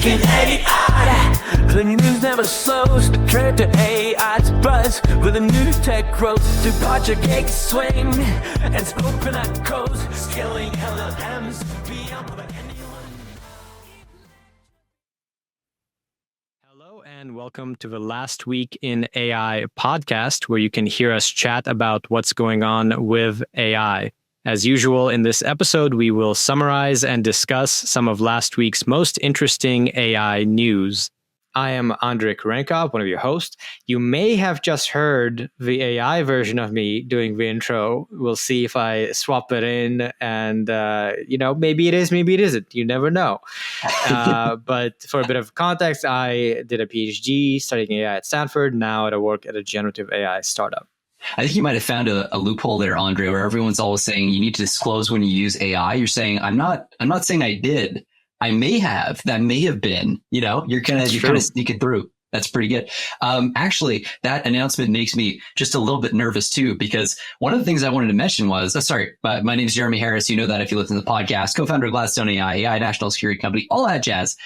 can AI. Plenty news never slows. Character AI's buzz with a new tech growth. To project X swing and open at codes. Scaling LLMs beyond what anyone. Hello and welcome to the Last Week in AI podcast, where you can hear us chat about what's going on with AI. As usual, in this episode, we will summarize and discuss some of last week's most interesting AI news. I am Andrei Kurenkov, one of your hosts. You may have just heard the AI version of me doing the intro. We'll see if I swap it in and, maybe it is, maybe it isn't. You never know. But for a bit of context, I did a PhD studying AI at Stanford. Now I work at a generative AI startup. I think you might have found a loophole there, Andre, where everyone's always saying you need to disclose when you use AI. You're saying, I'm not saying I did. I may have. That may have been. You're kind of sneaking through. That's pretty good. Actually, that announcement makes me just a little bit nervous too, because one of the things I wanted to mention was, my name is Jeremy Harris. You know that if you listen to the podcast, co-founder of Gladstone AI national security company, all that jazz.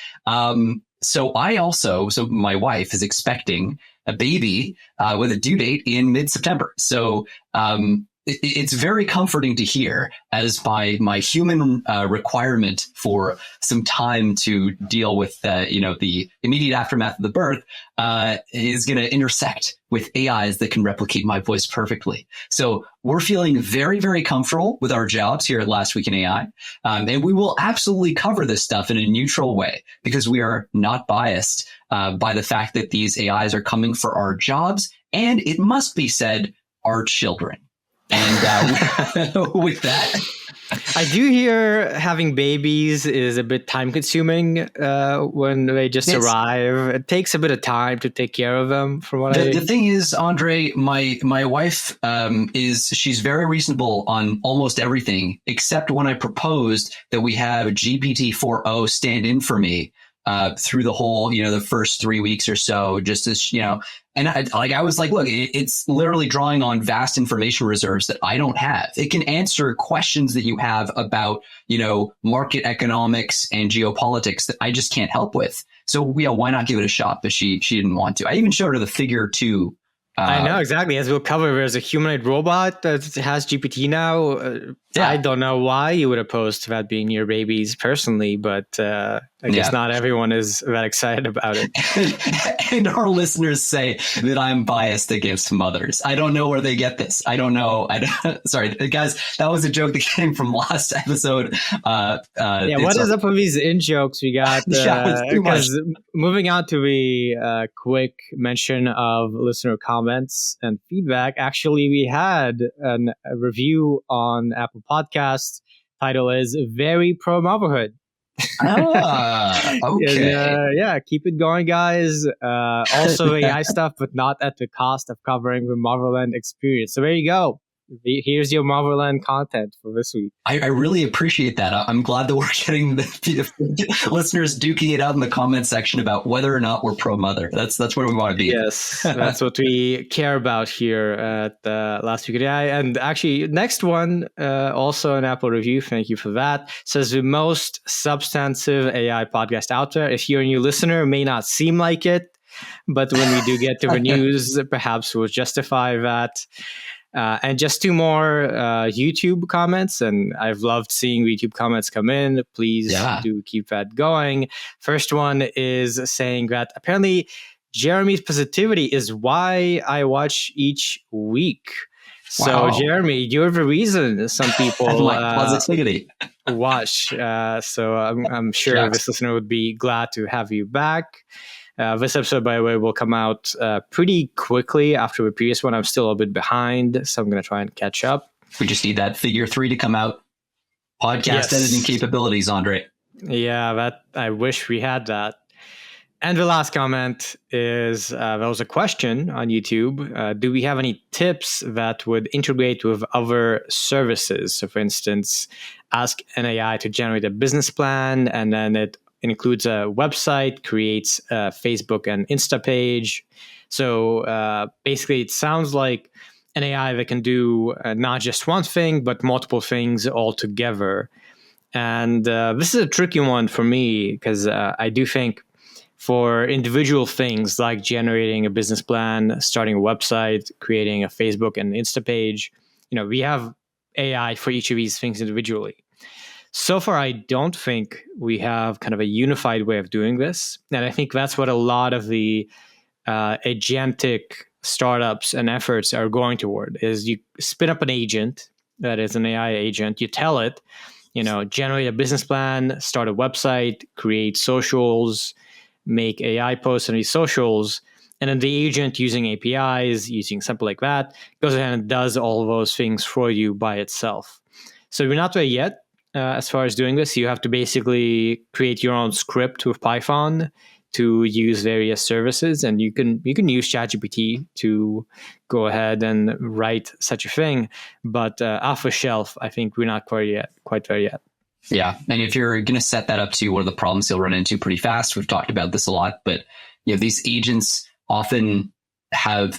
So my wife is expecting a baby with a due date in mid-September. So it's very comforting to hear, as my human requirement for some time to deal with the immediate aftermath of the birth is going to intersect with AIs that can replicate my voice perfectly. So we're feeling very, very comfortable with our jobs here at Last Week in AI. And we will absolutely cover this stuff in a neutral way, because we are not biased by the fact that these AIs are coming for our jobs. And it must be said, our children. And with that, I do hear having babies is a bit time consuming when they just arrive. It takes a bit of time to take care of them. The thing is, Andre, my wife she's very reasonable on almost everything, except when I proposed that we have a GPT-4o stand in for me through the whole, the first 3 weeks or so, just as, and I was like, look, it's literally drawing on vast information reserves that I don't have. It can answer questions that you have about, market economics and geopolitics that I just can't help with. So, why not give it a shot? But she didn't want to. I even showed her the figure 2. I know, exactly. As we'll cover, there's a humanoid robot that has GPT now. I don't know why you would oppose to that being your babies personally, but I guess not everyone is that excited about it. And our listeners say that I'm biased against mothers. I don't know where they get this. I don't know. Sorry, guys, that was a joke that came from last episode. What is up with these in-jokes we got? Because moving on to the quick mention of listener comments and feedback, actually, we had a review on Apple Podcasts. Title is Very Pro Motherhood. Okay. And, keep it going, guys. Also AI stuff, but not at the cost of covering the Motherland experience. So there you go. Here's your Motherland content for this week. I really appreciate that. I'm glad that we're getting the listeners duking it out in the comment section about whether or not we're pro-mother. That's where we want to be. Yes, that's what we care about here at Last Week in AI. And actually, next one, also an Apple review. Thank you for that. Says the most substantive AI podcast out there. If you're a new listener, it may not seem like it, but when we do get to the news, perhaps we'll justify that. And just 2 more YouTube comments, and I've loved seeing YouTube comments come in. Please do keep that going. First one is saying that apparently Jeremy's positivity is why I watch each week. So, Jeremy, you're the reason some people watch. So I'm sure this listener would be glad to have you back. This episode, by the way, will come out pretty quickly after the previous one. I'm still a bit behind, so I'm going to try and catch up. We just need that figure 3 to come out. Podcast editing capabilities, Andre. Yeah, that I wish we had that. And the last comment is, there was a question on YouTube. Do we have any tips that would integrate with other services? So for instance, ask an AI to generate a business plan, and then it includes a website, creates a Facebook and Insta page. So basically, it sounds like an AI that can do not just one thing, but multiple things all together. And this is a tricky one for me because I do think for individual things like generating a business plan, starting a website, creating a Facebook and Insta page. We have AI for each of these things individually. So far, I don't think we have kind of a unified way of doing this. And I think that's what a lot of the agentic startups and efforts are going toward, is you spin up an agent that is an AI agent. You tell it, generate a business plan, start a website, create socials, make AI posts on these socials. And then the agent, using APIs, using something like that, goes ahead and does all of those things for you by itself. So we're not there yet as far as doing this. You have to basically create your own script with Python to use various services, and you can use ChatGPT to go ahead and write such a thing. But off the shelf, I think we're not quite there yet. Yeah. And if you're going to set that up to one of the problems you'll run into pretty fast, we've talked about this a lot, but these agents often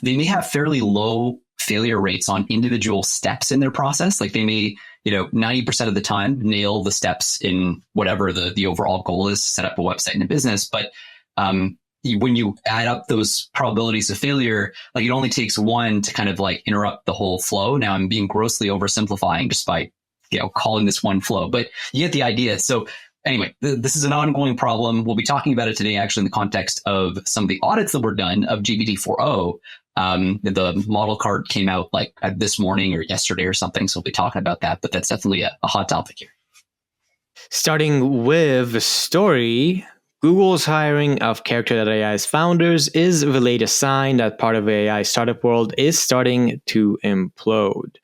they may have fairly low failure rates on individual steps in their process. Like they may, 90% of the time nail the steps in whatever the overall goal is to set up a website and a business. But when you add up those probabilities of failure, like it only takes one to kind of like interrupt the whole flow. Now I'm being grossly oversimplifying just by calling this one flow, but you get the idea. So anyway, this is an ongoing problem. We'll be talking about it today, actually, in the context of some of the audits that were done of GPT-4o. The model card came out like this morning or yesterday or something. So we'll be talking about that, but that's definitely a hot topic here. Starting with the story, Google's hiring of Character.ai's founders is the latest sign that part of the AI startup world is starting to implode.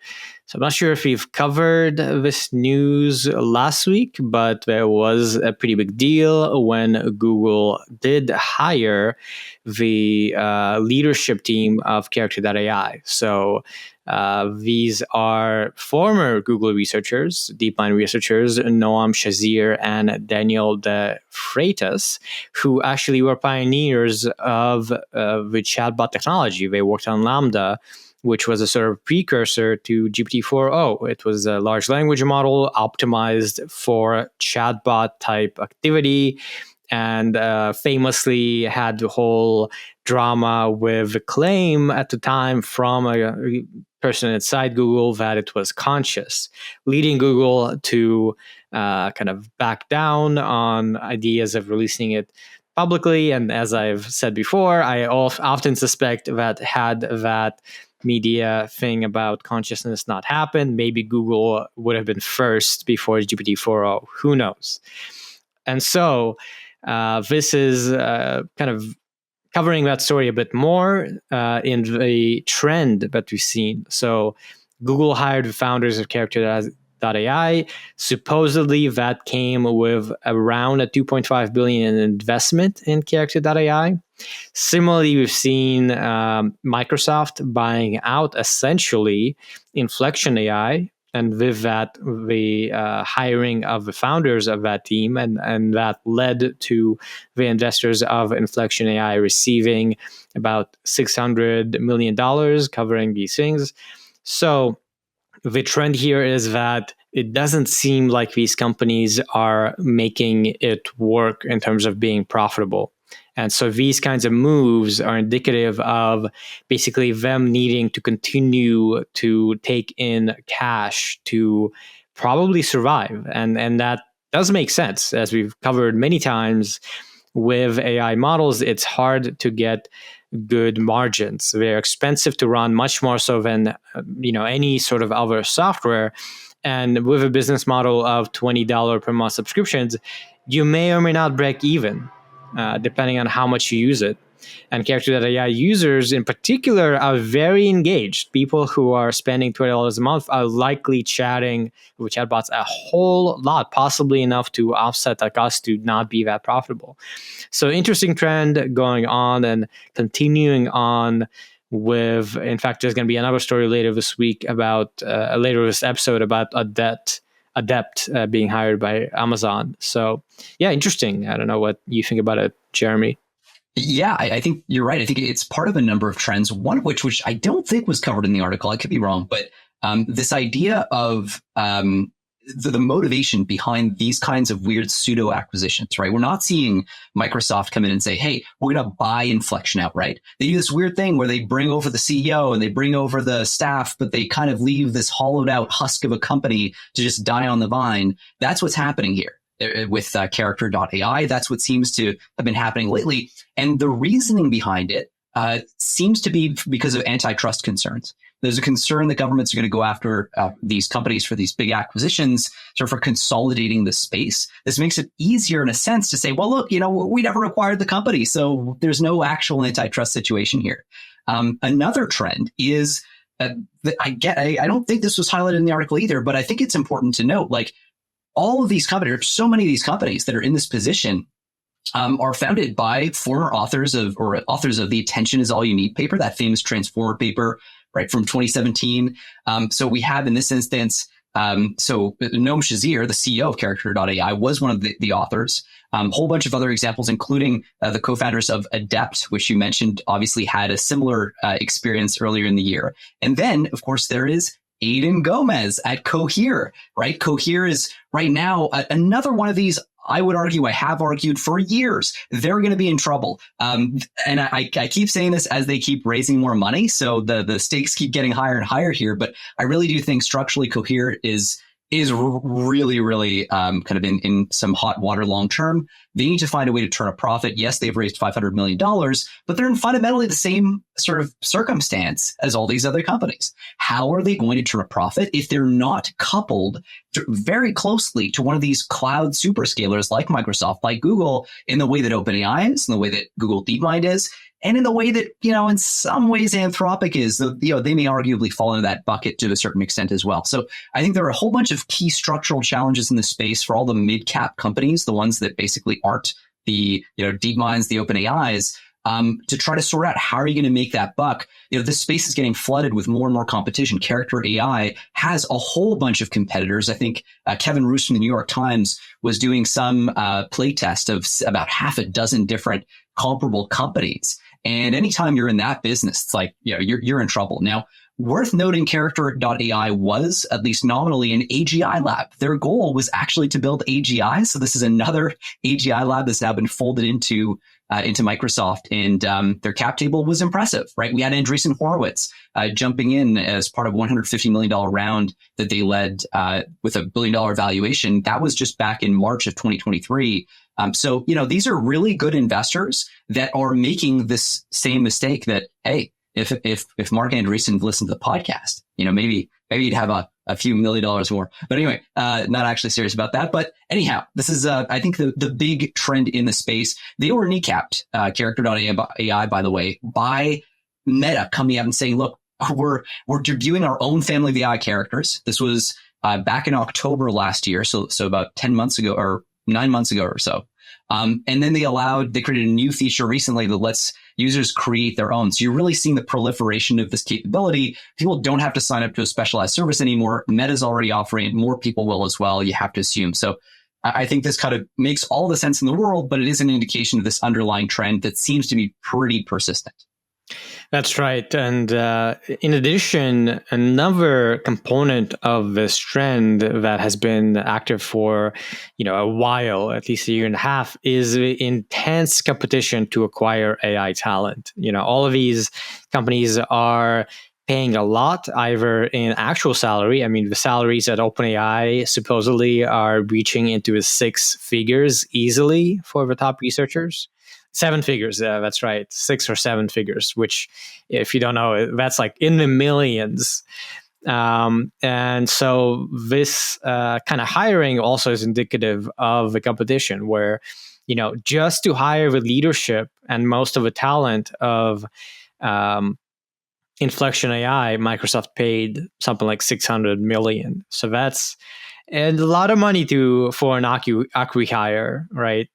So I'm not sure if we've covered this news last week, but there was a pretty big deal when Google did hire the leadership team of Character.ai. So these are former Google researchers, DeepMind researchers, Noam Shazir and Daniel De Freitas, who actually were pioneers of the chatbot technology. They worked on Lambda, which was a sort of precursor to GPT-4o. It was a large language model optimized for chatbot type activity, and famously had the whole drama with the claim at the time from a person inside Google that it was conscious, leading Google to kind of back down on ideas of releasing it publicly. And as I've said before, I often suspect that had that media thing about consciousness not happened, maybe Google would have been first before GPT-4o. Who knows? And so this is kind of covering that story a bit more in the trend that we've seen. So Google hired the founders of Character.ai. Supposedly that came with around a $2.5 billion in investment in Character.ai. Similarly, we've seen Microsoft buying out essentially Inflection AI, and with that, the hiring of the founders of that team, and that led to the investors of Inflection AI receiving about $600 million covering these things. So the trend here is that it doesn't seem like these companies are making it work in terms of being profitable. And so these kinds of moves are indicative of basically them needing to continue to take in cash to probably survive. And that does make sense. As we've covered many times with AI models, it's hard to get good margins. They're expensive to run, much more so than any sort of other software. And with a business model of $20 per month subscriptions, you may or may not break even, depending on how much you use it. And Character.ai users in particular are very engaged. People who are spending $20 a month are likely chatting with chatbots a whole lot, possibly enough to offset like us to not be that profitable. So interesting trend going on and continuing on with, in fact, there's going to be another story later this week about, later this episode about Adept being hired by Amazon. So yeah, interesting. I don't know what you think about it, Jeremy. Yeah, I think you're right. I think it's part of a number of trends, one of which I don't think was covered in the article. I could be wrong, but this idea of the motivation behind these kinds of weird pseudo acquisitions, right? We're not seeing Microsoft come in and say, hey, we're going to buy Inflection outright. They do this weird thing where they bring over the CEO and they bring over the staff, but they kind of leave this hollowed out husk of a company to just die on the vine. That's what's happening here with Character.ai. That's what seems to have been happening lately. And the reasoning behind it seems to be because of antitrust concerns. There's a concern that governments are going to go after these companies for these big acquisitions, sort of for consolidating the space. This makes it easier in a sense to say, well, look, we never acquired the company, so there's no actual antitrust situation here. Another trend is that I don't think this was highlighted in the article either, but I think it's important to note, like, all of these companies, so many of these companies that are in this position are founded by former authors of the Attention is All You Need paper, that famous Transformer paper, right, from 2017. So we have in this instance, Noam Shazir, the CEO of Character.ai, was one of the authors. A whole bunch of other examples, including the co-founders of Adept, which you mentioned, obviously had a similar experience earlier in the year. And then, of course, there is Aidan Gomez at Cohere, right? Cohere is right now another one of these. I would argue, I have argued for years, they're going to be in trouble. And I keep saying this as they keep raising more money. So the stakes keep getting higher and higher here. But I really do think structurally Cohere is really, really kind of in some hot water long term. They need to find a way to turn a profit. Yes, they've raised $500 million, but they're in fundamentally the same sort of circumstance as all these other companies. How are they going to turn a profit if they're not coupled very closely to one of these cloud superscalers like Microsoft, like Google, in the way that OpenAI is, in the way that Google DeepMind is, and in the way that, in some ways Anthropic is? They may arguably fall into that bucket to a certain extent as well. So I think there are a whole bunch of key structural challenges in this space for all the mid-cap companies, the ones that basically aren't the DeepMinds, the OpenAIs, to try to sort out how are you going to make that buck. This space is getting flooded with more and more competition. Character.ai has a whole bunch of competitors. I think Kevin Roos from the New York Times was doing some playtest of about half a dozen different comparable companies. And anytime you're in that business, it's like, you're in trouble. Now, worth noting, Character.ai was, at least nominally, an AGI lab. Their goal was actually to build AGI. So this is another AGI lab that's now been folded into Microsoft, and their cap table was impressive, right? We had Andreessen Horowitz jumping in as part of a $150 million round that they led with $1 billion valuation. That was just back in March of 2023. So, these are really good investors that are making this same mistake that, hey, if Mark Andreessen listened to the podcast, maybe you'd have a few $1 million more. But anyway, not actually serious about that. But anyhow, this is, I think, the big trend in the space. They were kneecapped, Character.ai, by the way, by Meta coming out and saying, look, we're debuting our own family of AI characters. This was back in October last year. So about 10 months ago or 9 months ago or so. And then they created a new feature recently that lets users create their own. So you're really seeing the proliferation of this capability. People don't have to sign up to a specialized service anymore. Meta's already offering it. More people will as well, you have to assume. So I think this kind of makes all the sense in the world, but it is an indication of this underlying trend that seems to be pretty persistent. That's right. And in addition, another component of this trend that has been active for a while, at least a year and a half, is the intense competition to acquire AI talent. All of these companies are paying a lot, either in actual salary. I mean, the salaries at OpenAI supposedly are reaching into the 6 figures easily for the top researchers. 7 figures, that's right, 6 or 7 figures, which, if you don't know, that's like in the millions. And so this kind of hiring also is indicative of the competition where, just to hire the leadership and most of the talent of Inflection AI, Microsoft paid something like $600 million. So that's a lot of money for an acqui-hire, right?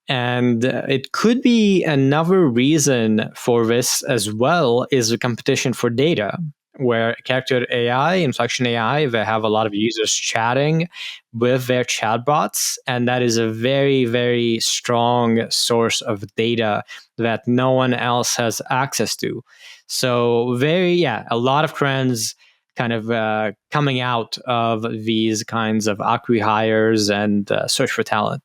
And it could be another reason for this as well is the competition for data, where Character.ai, Inflection AI, they have a lot of users chatting with their chatbots, and that is a very, very strong source of data that no one else has access to. So a lot of trends kind of coming out of these kinds of acqui-hires and search for talent.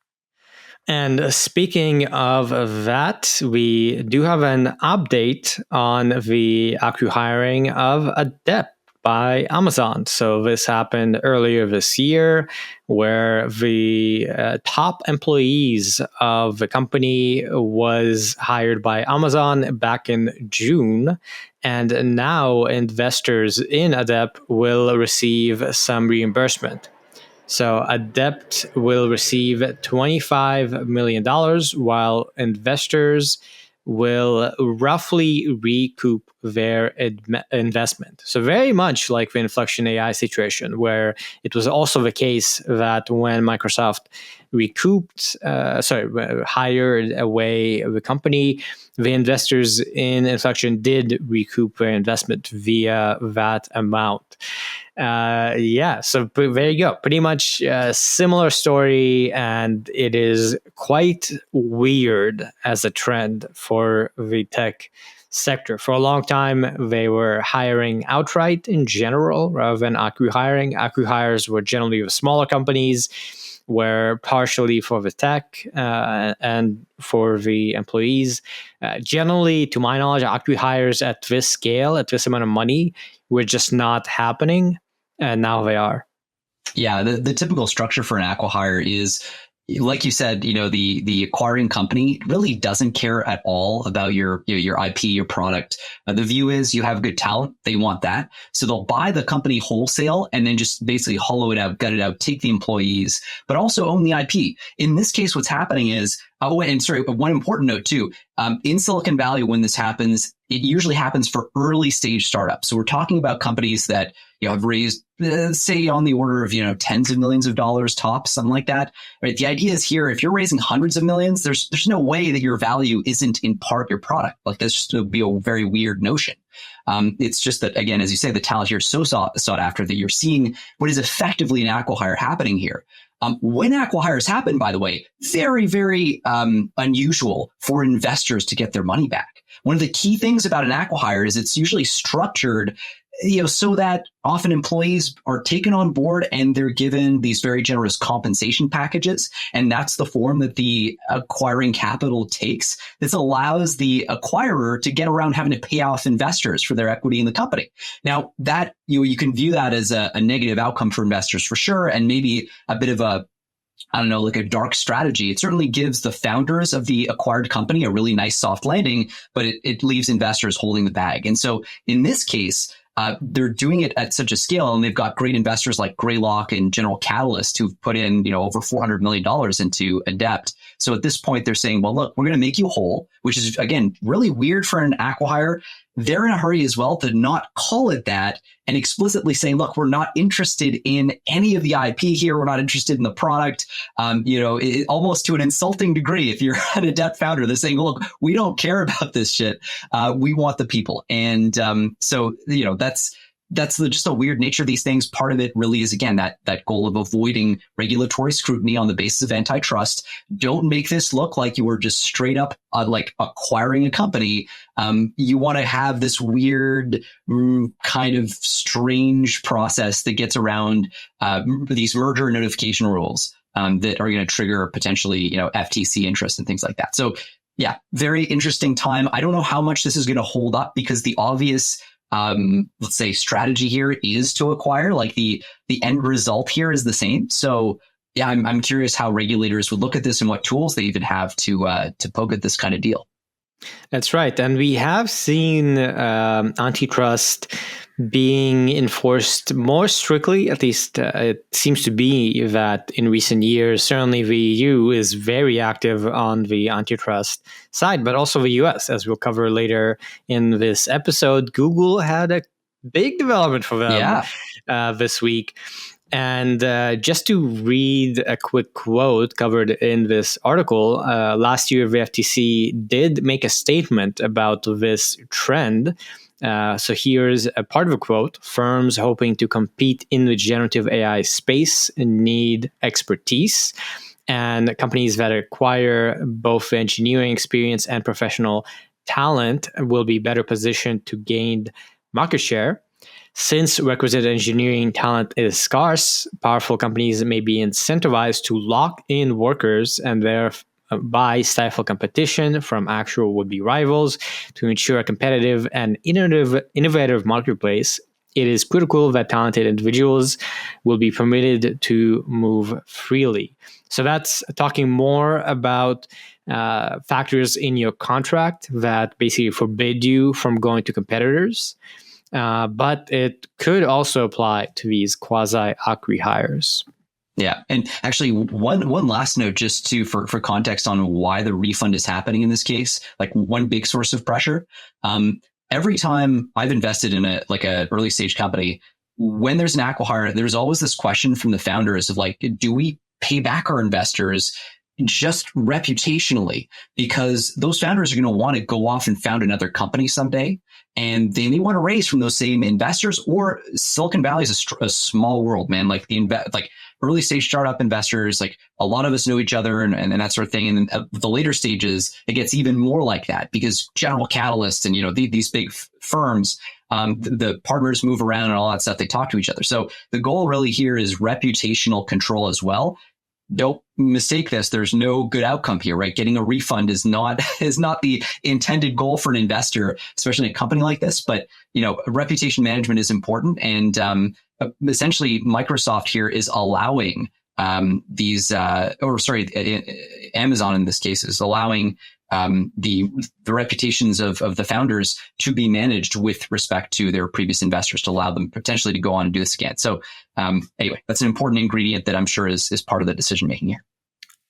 And speaking of that, we do have an update on the acqui-hiring of Adept by Amazon. So this happened earlier this year, where the top employees of the company was hired by Amazon back in June. And now investors in Adept will receive some reimbursement. So Adept will receive $25 million, while investors will roughly recoup their investment. So very much like the Inflection AI situation, where it was also the case that when Microsoft hired away the company, the investors in Inflection did recoup their investment via that amount. So there you go. Pretty much a similar story, and it is quite weird as a trend for the tech sector. For a long time, they were hiring outright in general rather than acqui-hiring. Acqui-hires were generally with smaller companies, where partially for the tech and for the employees. Generally, to my knowledge, acqui-hires at this scale, at this amount of money, were just not happening. And now they are. Yeah, the typical structure for an acqui-hire is, like you said, the acquiring company really doesn't care at all about your IP, your product. The view is you have good talent. They want that. So they'll buy the company wholesale and then just basically hollow it out, gut it out, take the employees, but also own the IP. In this case, what's happening is, one important note too, in Silicon Valley, when this happens, it usually happens for early stage startups. So we're talking about companies that have raised, say, on the order of tens of millions of dollars tops, something like that. Right? The idea is here, if you're raising hundreds of millions, there's no way that your value isn't in part your product. Like, that's just would be a very weird notion. It's just that, again, as you say, the talent here is so sought after that you're seeing what is effectively an acqui-hire happening here. When acqui-hires happen, by the way, very, very unusual for investors to get their money back. One of the key things about an acqui-hire is it's usually structured so that often employees are taken on board and they're given these very generous compensation packages. And that's the form that the acquiring capital takes. This allows the acquirer to get around having to pay off investors for their equity in the company. Now, that you can view that as a negative outcome for investors for sure, and maybe a bit of a like a dark strategy. It certainly gives the founders of the acquired company a really nice soft landing, but it leaves investors holding the bag. And so in this case, they're doing it at such a scale, and they've got great investors like Greylock and General Catalyst who've put in, over $400 million into Adept. So at this point, they're saying, well, look, we're going to make you whole, which is, again, really weird for an acqui-hire. They're in a hurry as well to not call it that and explicitly saying, look, we're not interested in any of the IP here. We're not interested in the product. Almost to an insulting degree, if you're an Adept founder, they're saying, look, we don't care about this shit. We want the people. And that's just a weird nature of these things. Part of it really is, again, that goal of avoiding regulatory scrutiny on the basis of antitrust. Don't make this look like you were just straight up like acquiring a company. You want to have this weird kind of strange process that gets around these merger notification rules that are going to trigger potentially, FTC interest and things like that. So yeah, very interesting time. I don't know how much this is going to hold up, because the obvious let's say strategy here is to acquire. Like the end result here is the same. So yeah, I'm curious how regulators would look at this and what tools they even have to poke at this kind of deal. That's right. And we have seen antitrust being enforced more strictly. At least it seems to be that in recent years. Certainly the EU is very active on the antitrust side, but also the US, as we'll cover later in this episode. Google had a big development for them this week. And just to read a quick quote covered in this article, last year the FTC did make a statement about this trend. So here's a part of a quote. Firms hoping to compete in the generative AI space need expertise, and companies that acquire both engineering experience and professional talent will be better positioned to gain market share. Since requisite engineering talent is scarce, powerful companies may be incentivized to lock in workers and thereby stifle competition from actual would-be rivals. To ensure a competitive and innovative marketplace, it is critical that talented individuals will be permitted to move freely. So that's talking more about factors in your contract that basically forbid you from going to competitors. But it could also apply to these quasi-acquihires. Yeah. And actually, one last note, just to for context on why the refund is happening in this case, like one big source of pressure. Every time I've invested in a early stage company, when there's an acquihire, there's always this question from the founders of like, do we pay back our investors just reputationally? Because those founders are going to want to go off and found another company someday, and they may want to raise from those same investors. Or Silicon Valley is a small world, man. Like early stage startup investors, like a lot of us know each other and that sort of thing. And then at the later stages, it gets even more like that because General Catalyst and, these big firms, the partners move around and all that stuff. They talk to each other. So the goal really here is reputational control as well. Don't mistake this. There's no good outcome here, right? Getting a refund is not the intended goal for an investor, especially in a company like this. But, reputation management is important. And essentially, Microsoft here is allowing Amazon in this case is allowing the reputations of the founders to be managed with respect to their previous investors to allow them potentially to go on and do this again. So anyway, that's an important ingredient that I'm sure is part of the decision making here.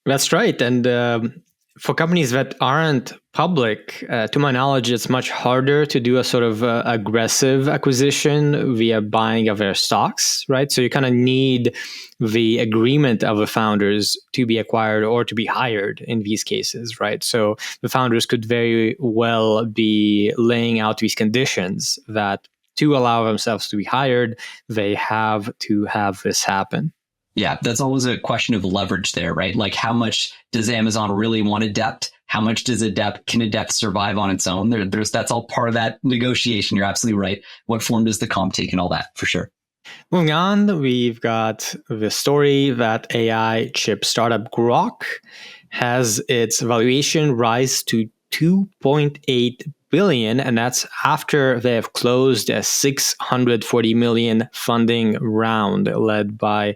That's right. And for companies that aren't public, to my knowledge, it's much harder to do a sort of aggressive acquisition via buying of their stocks, right? So you kind of need the agreement of the founders to be acquired or to be hired in these cases, right? So the founders could very well be laying out these conditions that to allow themselves to be hired, they have to have this happen. Yeah, that's always a question of leverage there, right? Like how much does Amazon really want Adept? How much can Adept survive on its own? That's all part of that negotiation. You're absolutely right. What form does the comp take and all that, for sure. Moving on, we've got the story that AI chip startup Groq has its valuation rise to 2.8 billion, and that's after they have closed a 640 million funding round led by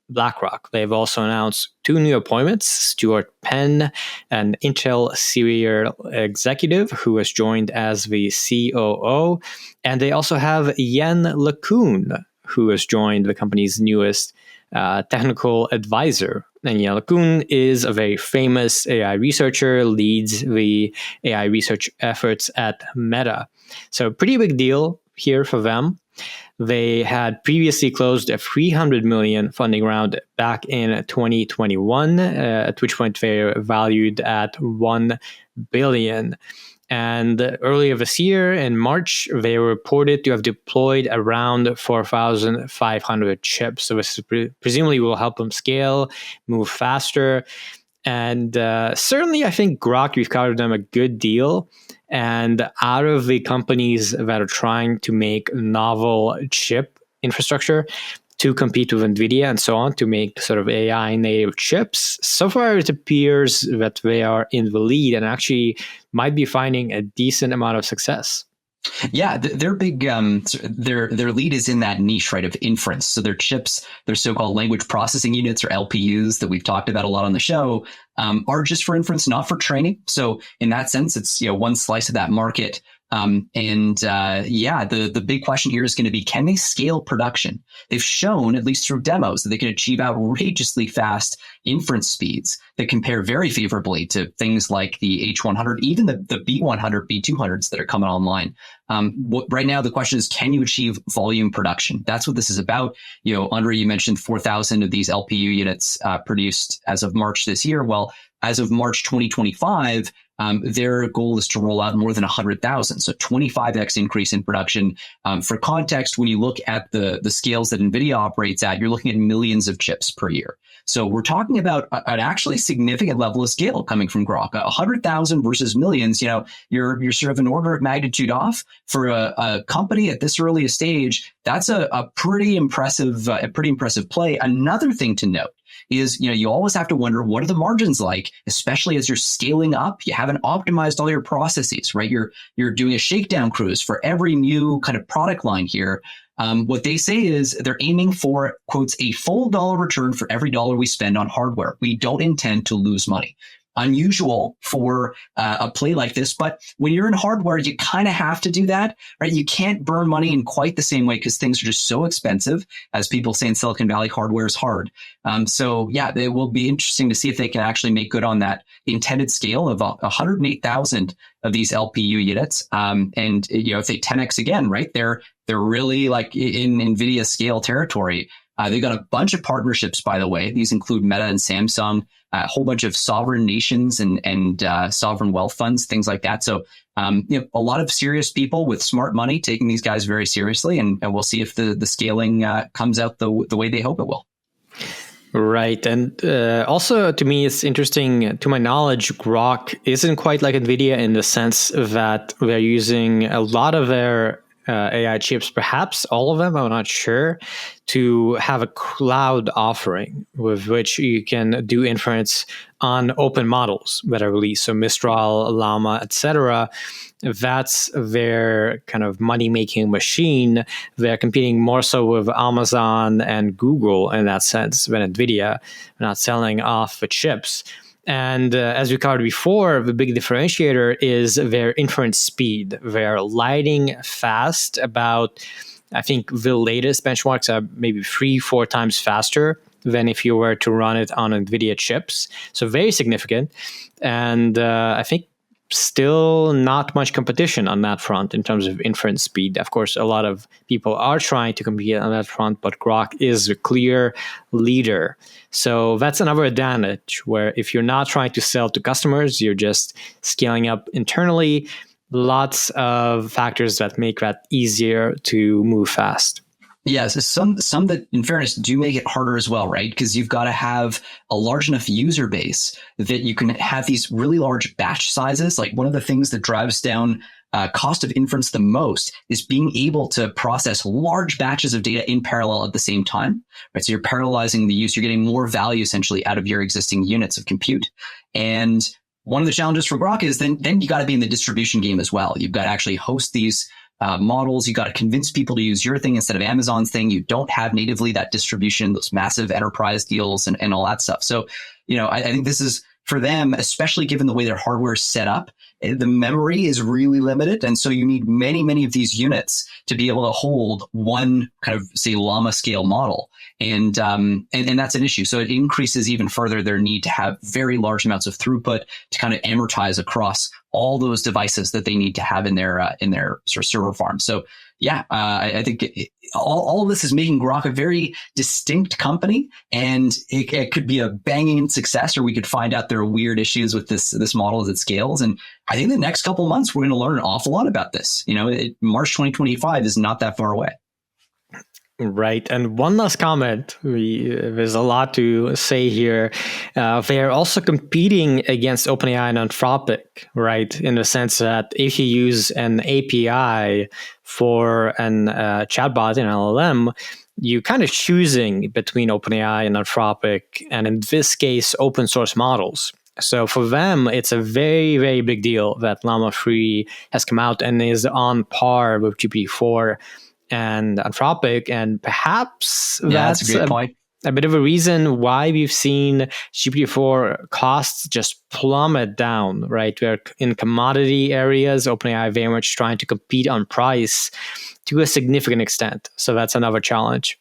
BlackRock. They've also announced two new appointments, Stuart Penn, an Intel senior executive who has joined as the COO, and they also have Yen LeCun, who has joined the company's newest technical advisor. And Yen LeCun is a very famous AI researcher, leads the AI research efforts at Meta. So pretty big deal here for them. They had previously closed a 300 million funding round back in 2021, at which point they were valued at 1 billion. And earlier this year, in March, they were reported to have deployed around 4,500 chips. So this presumably will help them scale, move faster. And certainly, I think Groq, we've covered them a good deal. And out of the companies that are trying to make novel chip infrastructure to compete with Nvidia and so on to make sort of AI native chips, so far it appears that they are in the lead and actually might be finding a decent amount of success. Yeah, their big their lead is in that niche, right, of inference. So their chips, their so-called language processing units or LPUs that we've talked about a lot on the show, are just for inference, not for training. So in that sense, it's one slice of that market. The big question here is going to be, can they scale production? They've shown, at least through demos, that they can achieve outrageously fast inference speeds that compare very favorably to things like the H100, even the B100, B200s that are coming online. Right now, the question is, can you achieve volume production? That's what this is about. Andre, you mentioned 4,000 of these LPU units produced as of March this year. Well, as of March 2025, their goal is to roll out more than 100,000. So 25x increase in production. For context, when you look at the scales that Nvidia operates at, you're looking at millions of chips per year. So we're talking about an actually significant level of scale coming from Groq. 100,000 versus millions, you're sort of an order of magnitude off. For a company at this early a stage, that's a pretty impressive play. Another thing to note is, you always have to wonder, what are the margins like, especially as you're scaling up? You haven't optimized all your processes, right? You're doing a shakedown cruise for every new kind of product line here. What they say is they're aiming for, quotes, a full dollar return for every dollar we spend on hardware. We don't intend to lose money. Unusual for a play like this, but when you're in hardware, you kind of have to do that, right? You can't burn money in quite the same way because things are just so expensive. As people say in Silicon Valley, hardware is hard. So yeah, it will be interesting to see if they can actually make good on that intended scale of 108,000 of these LPU units. And if they 10x again, right, they're really like in Nvidia scale territory. They've got a bunch of partnerships, by the way. These include Meta and Samsung, a whole bunch of sovereign nations and sovereign wealth funds, things like that. So, a lot of serious people with smart money taking these guys very seriously, and we'll see if the scaling comes out the way they hope it will. Right. And also, to me, it's interesting. To my knowledge, Groq isn't quite like NVIDIA in the sense that they're using a lot of their AI chips, perhaps all of them, I'm not sure, to have a cloud offering with which you can do inference on open models that are released. So Mistral, Llama, etc. That's their kind of money-making machine. They're competing more so with Amazon and Google in that sense than NVIDIA. They're not selling off the chips. And as we covered before, the big differentiator is their inference speed. They're lightning fast. About, I think the latest benchmarks are maybe 3-4 times faster than if you were to run it on NVIDIA chips. So very significant. And I think still not much competition on that front in terms of inference speed. Of course, a lot of people are trying to compete on that front, but Groq is a clear leader. So that's another advantage, where if you're not trying to sell to customers, you're just scaling up internally. Lots of factors that make that easier to move fast. Yes, some that, in fairness, do make it harder as well, right? Because you've got to have a large enough user base that you can have these really large batch sizes. Like, one of the things that drives down cost of inference the most is being able to process large batches of data in parallel at the same time, right? So you're parallelizing the use. You're getting more value essentially out of your existing units of compute. And one of the challenges for Groq is then you got to be in the distribution game as well. You've got to actually host these models. You got to convince people to use your thing instead of Amazon's thing. You don't have natively that distribution, those massive enterprise deals and all that stuff. So, I think this is, for them, especially given the way their hardware is set up, the memory is really limited. And so you need many, many of these units to be able to hold one kind of, say, Llama scale model. And that's an issue. So it increases even further their need to have very large amounts of throughput to kind of amortize across all those devices that they need to have in their sort of server farm. So yeah, I think all of this is making Groq a very distinct company, and it could be a banging success, or we could find out there are weird issues with this model as it scales. And I think the next couple of months, we're going to learn an awful lot about this. March 2025 is not that far away. Right. And one last comment. There's a lot to say here. They're also competing against OpenAI and Anthropic, right? In the sense that if you use an API for an chatbot in LLM, you're kind of choosing between OpenAI and Anthropic, and in this case, open source models. So for them, it's a very, very big deal that Llama 3 has come out and is on par with GPT-4 and Anthropic, and perhaps that's a great point. A bit of a reason why we've seen GPT-4 costs just plummet down, right? We're in commodity areas, OpenAI very much trying to compete on price to a significant extent. So that's another challenge.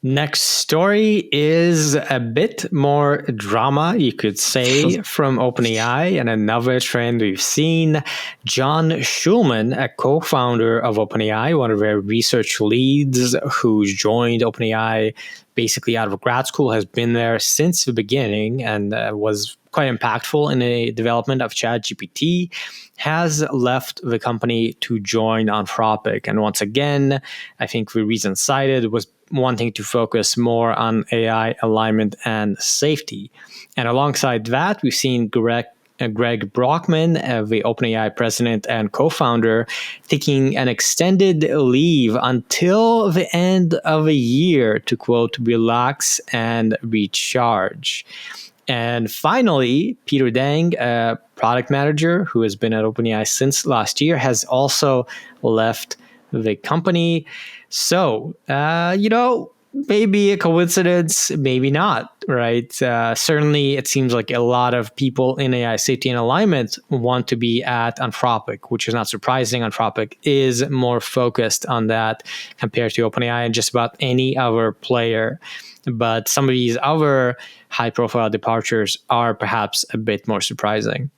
Next story is a bit more drama, you could say, from OpenAI, and another trend we've seen. John Schulman, a co-founder of OpenAI, one of their research leads who's joined OpenAI basically out of grad school, has been there since the beginning and was quite impactful in the development of ChatGPT, has left the company to join Anthropic. And once again, I think the reason cited was wanting to focus more on AI alignment and safety. And alongside that, we've seen Greg Brockman, the OpenAI president and co-founder, taking an extended leave until the end of the year to, quote, relax and recharge. And finally, Peter Deng, a product manager who has been at OpenAI since last year, has also left the company. So, maybe a coincidence, maybe not, right? Certainly, it seems like a lot of people in AI safety and alignment want to be at Anthropic, which is not surprising. Anthropic is more focused on that compared to OpenAI and just about any other player. But some of these other high-profile departures are perhaps a bit more surprising.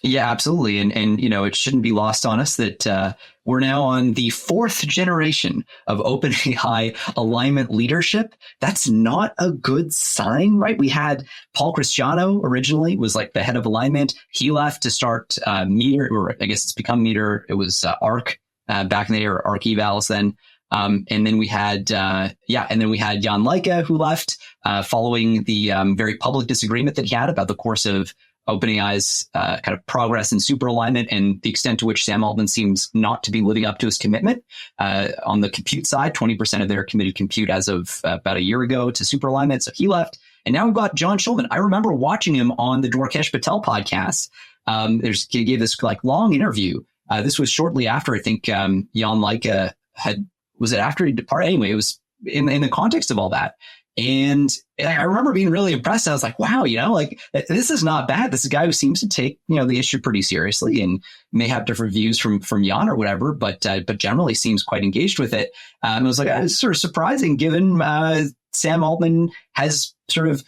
Yeah, absolutely. And it shouldn't be lost on us that we're now on the 4th generation of OpenAI alignment leadership. That's not a good sign, right? We had Paul Cristiano originally was like the head of alignment. He left to start METR, or I guess it's become METR. It was ARC back in the day, or ARC evals then. And then we had Jan Leike, who left following the very public disagreement that he had about the course of OpenAI's kind of progress in super alignment and the extent to which Sam Altman seems not to be living up to his commitment. On the compute side, 20% of their committed compute as of about a year ago to super alignment. So he left. And now we've got John Schulman. I remember watching him on the Dwarkesh Patel podcast. He gave this like long interview. This was shortly after, I think, Jan Leike was it after he departed? Anyway, it was in the context of all that. And I remember being really impressed. I was like, wow, this is not bad. This is a guy who seems to take, the issue pretty seriously and may have different views from Jan or whatever, but generally seems quite engaged with it. I was like, it's sort of surprising given Sam Altman has sort of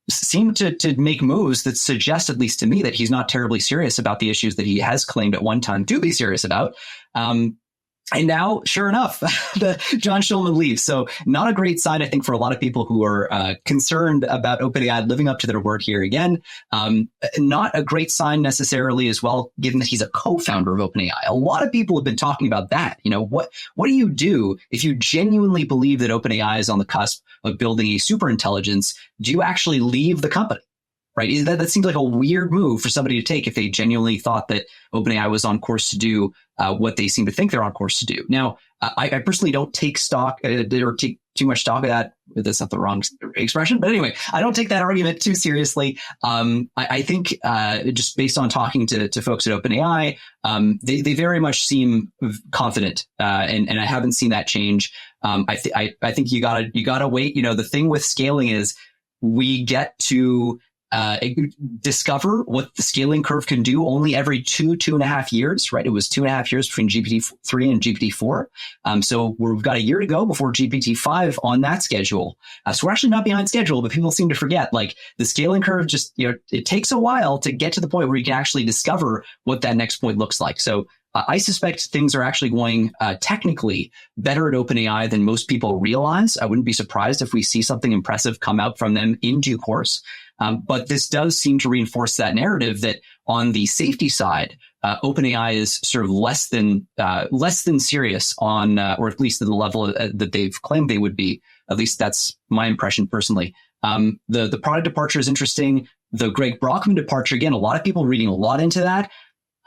seemed to make moves that suggest, at least to me, that he's not terribly serious about the issues that he has claimed at one time to be serious about. And now, sure enough, John Schulman leaves. So not a great sign, I think, for a lot of people who are concerned about OpenAI living up to their word here again. Not a great sign necessarily as well, given that he's a co-founder of OpenAI. A lot of people have been talking about that. What do you do if you genuinely believe that OpenAI is on the cusp of building a super intelligence? Do you actually leave the company? Right? That seems like a weird move for somebody to take if they genuinely thought that OpenAI was on course to do what they seem to think they're on course to do. Now, I personally don't take stock or take too much stock of that. That's not the wrong expression. But anyway, I don't take that argument too seriously. I think just based on talking to folks at OpenAI, they very much seem confident. And I haven't seen that change. I think you gotta wait. The thing with scaling is we get to discover what the scaling curve can do only every 2.5 years, right? It was 2.5 years between GPT-3 and GPT-4. So we've got a year to go before GPT-5 on that schedule. So we're actually not behind schedule, but people seem to forget, like the scaling curve just, it takes a while to get to the point where you can actually discover what that next point looks like. So I suspect things are actually going technically better at OpenAI than most people realize. I wouldn't be surprised if we see something impressive come out from them in due course. But this does seem to reinforce that narrative that on the safety side, OpenAI is sort of less than serious on, or at least at the level that they've claimed they would be. At least that's my impression personally. The product departure is interesting. The Greg Brockman departure, again, a lot of people reading a lot into that.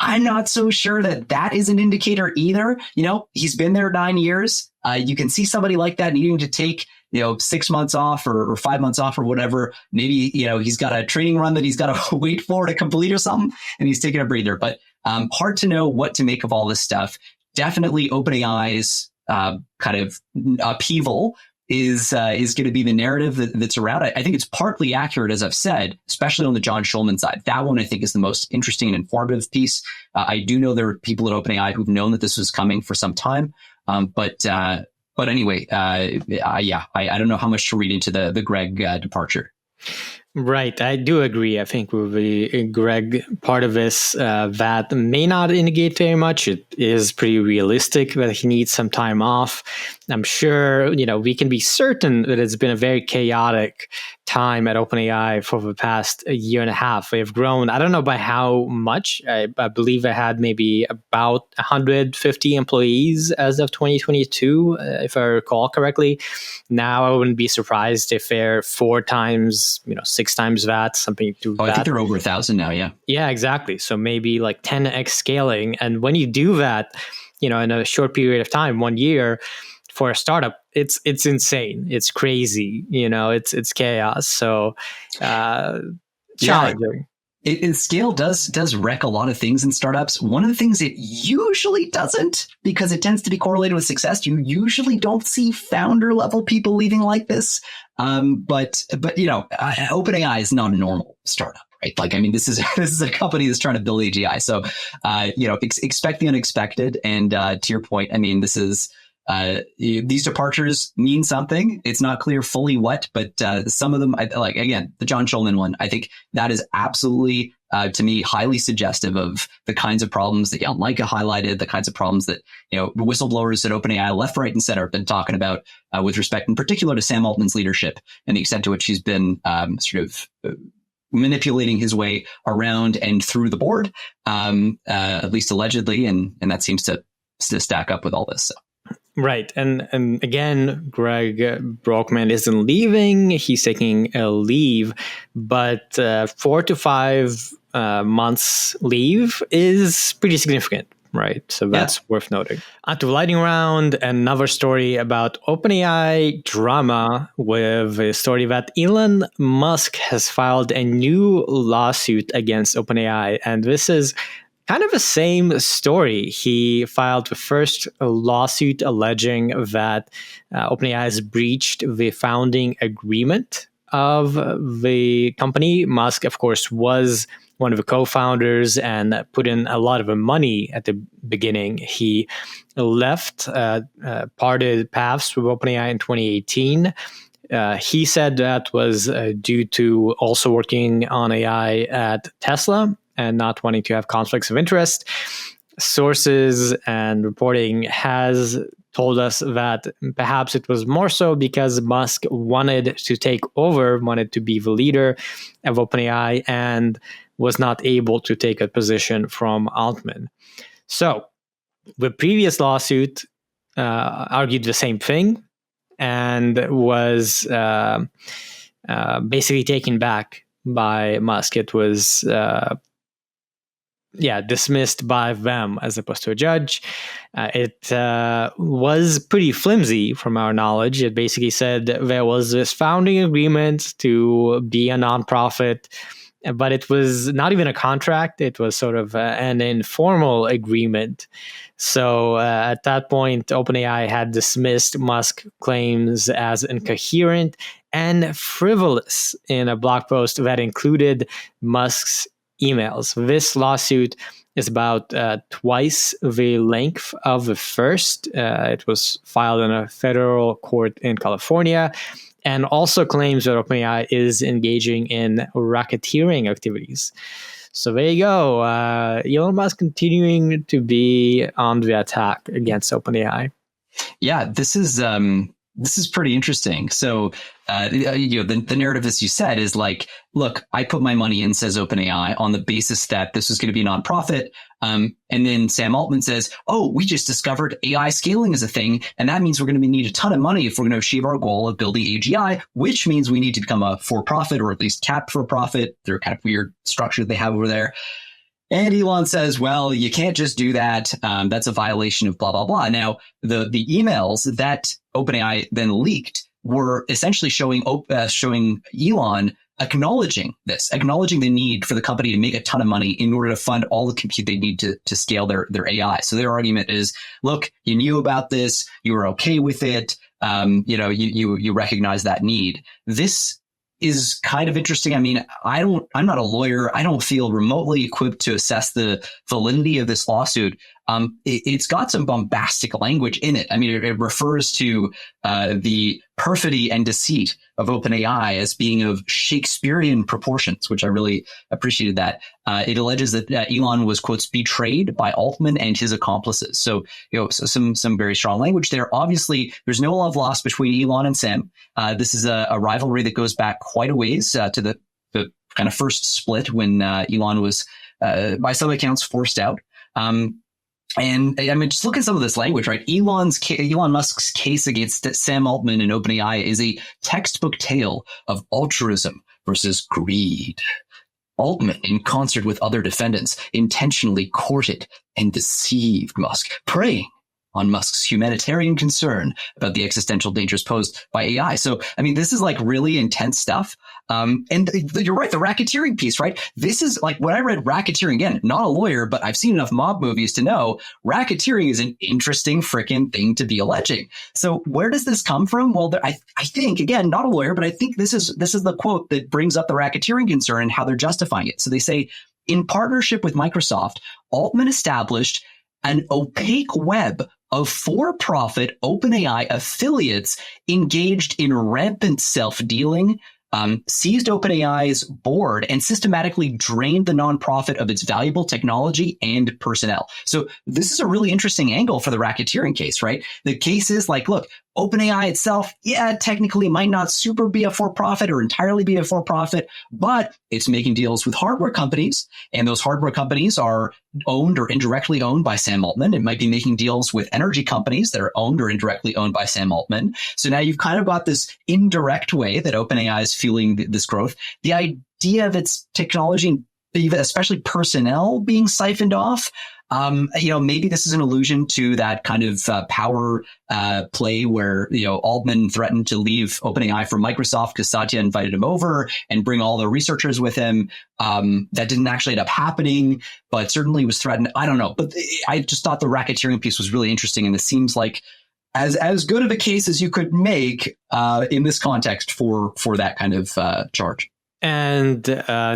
I'm not so sure that is an indicator either. He's been there 9 years. You can see somebody like that needing to take 6 months off or 5 months off or whatever. Maybe, he's got a training run that he's got to wait for to complete or something, and he's taking a breather. But hard to know what to make of all this stuff. Definitely OpenAI's kind of upheaval is going to be the narrative that's around it. I think it's partly accurate, as I've said, especially on the John Schulman side. That one, I think, is the most interesting and informative piece. I do know there are people at OpenAI who've known that this was coming for some time. But anyway, I don't know how much to read into the Greg departure. Right. I do agree. I think with Greg, part of this that may not indicate very much. It is pretty realistic that he needs some time off. I'm sure, we can be certain that it's been a very chaotic time at OpenAI for the past year and a half. They've grown, I don't know by how much. I believe they had maybe about 150 employees as of 2022, if I recall correctly. Now I wouldn't be surprised if they're 4 times, 6 times that, something to that. I think they're over 1,000 now, yeah. Yeah, exactly. So maybe like 10x scaling. And when you do that, in a short period of time, 1 year, for a startup, it's insane. It's crazy. It's chaos. So challenging. Scale does wreck a lot of things in startups. One of the things it usually doesn't, because it tends to be correlated with success, you usually don't see founder level people leaving like this. But OpenAI is not a normal startup, right? Like, I mean, this is a company that's trying to build AGI. So, expect the unexpected. And to your point, I mean, this is. These departures mean something. It's not clear fully what, but some of them, again, the John Schulman one, I think that is absolutely, to me, highly suggestive of the kinds of problems that Jan Leica highlighted, the kinds of problems that, whistleblowers at OpenAI left, right, and center have been talking about with respect in particular to Sam Altman's leadership and the extent to which he's been manipulating his way around and through the board, at least allegedly, and that seems to stack up with all this. So. Right. And again, Greg Brockman isn't leaving. He's taking a leave, but 4 to 5 months leave is pretty significant. Right. So that's worth noting. On to lightning round, another story about OpenAI drama with a story that Elon Musk has filed a new lawsuit against OpenAI. And this is kind of the same story. He filed the first lawsuit alleging that OpenAI has breached the founding agreement of the company. Musk, of course, was one of the co-founders and put in a lot of money at the beginning. He left, parted paths with OpenAI in 2018. He said that was due to also working on AI at Tesla and not wanting to have conflicts of interest. Sources and reporting has told us that perhaps it was more so because Musk wanted to be the leader of OpenAI and was not able to take a position from Altman. So the previous lawsuit argued the same thing and was basically taken back by Musk. It was dismissed by them as opposed to a judge. It was pretty flimsy from our knowledge. It basically said there was this founding agreement to be a nonprofit, but it was not even a contract. It was sort of an informal agreement. So at that point, OpenAI had dismissed Musk claims as incoherent and frivolous in a blog post that included Musk's emails. This lawsuit is about twice the length of the first. It was filed in a federal court in California, and also claims that OpenAI is engaging in racketeering activities. So there you go. Elon Musk continuing to be on the attack against OpenAI. Yeah, this is pretty interesting. So, the narrative, as you said, is like, look, I put my money in, says OpenAI, on the basis that this is going to be a nonprofit. And then Sam Altman says, oh, we just discovered AI scaling is a thing. And that means we're going to need a ton of money if we're going to achieve our goal of building AGI, which means we need to become a for-profit or at least capped for profit. They're kind of weird structure they have over there. And Elon says, well, you can't just do that. That's a violation of blah, blah, blah. Now, the emails that OpenAI then leaked were essentially showing Elon acknowledging the need for the company to make a ton of money in order to fund all the compute they need to scale their AI. So their argument is, look, you knew about this, you were okay with it, you recognize that need. This is kind of interesting. I mean, I'm not a lawyer. I don't feel remotely equipped to assess the validity of this lawsuit. it's got some bombastic language in it. I mean, it refers to the perfidy and deceit of OpenAI as being of Shakespearean proportions, which I really appreciated that. It alleges that Elon was, quotes, betrayed by Altman and his accomplices. So, so some very strong language there. Obviously, there's no love lost between Elon and Sam. This is a rivalry that goes back quite a ways to the kind of first split when Elon was, by some accounts, forced out. And I mean, just look at some of this language, right? Elon Musk's case against Sam Altman and OpenAI is a textbook tale of altruism versus greed. Altman, in concert with other defendants, intentionally courted and deceived Musk, preying on Musk's humanitarian concern about the existential dangers posed by AI. So, I mean, this is like really intense stuff. And you're right, the racketeering piece, right? This is like when I read racketeering, again, not a lawyer, but I've seen enough mob movies to know racketeering is an interesting freaking thing to be alleging. So where does this come from? Well, I think, again, not a lawyer, but I think this is the quote that brings up the racketeering concern and how they're justifying it. So they say, in partnership with Microsoft, Altman established an opaque web of for-profit OpenAI affiliates engaged in rampant self-dealing, seized OpenAI's board, and systematically drained the nonprofit of its valuable technology and personnel. So this is a really interesting angle for the racketeering case, right? The case is like, look, OpenAI itself, yeah, technically might not super be a for-profit or entirely be a for-profit, but it's making deals with hardware companies, and those hardware companies are owned or indirectly owned by Sam Altman. It might be making deals with energy companies that are owned or indirectly owned by Sam Altman. So now you've kind of got this indirect way that OpenAI is fueling this growth. The idea of its technology, especially personnel, being siphoned off, maybe this is an allusion to that kind of power play where, Altman threatened to leave OpenAI for Microsoft because Satya invited him over and bring all the researchers with him. That didn't actually end up happening, but certainly was threatened. I don't know. But I just thought the racketeering piece was really interesting. And it seems like as good of a case as you could make in this context for that kind of charge. And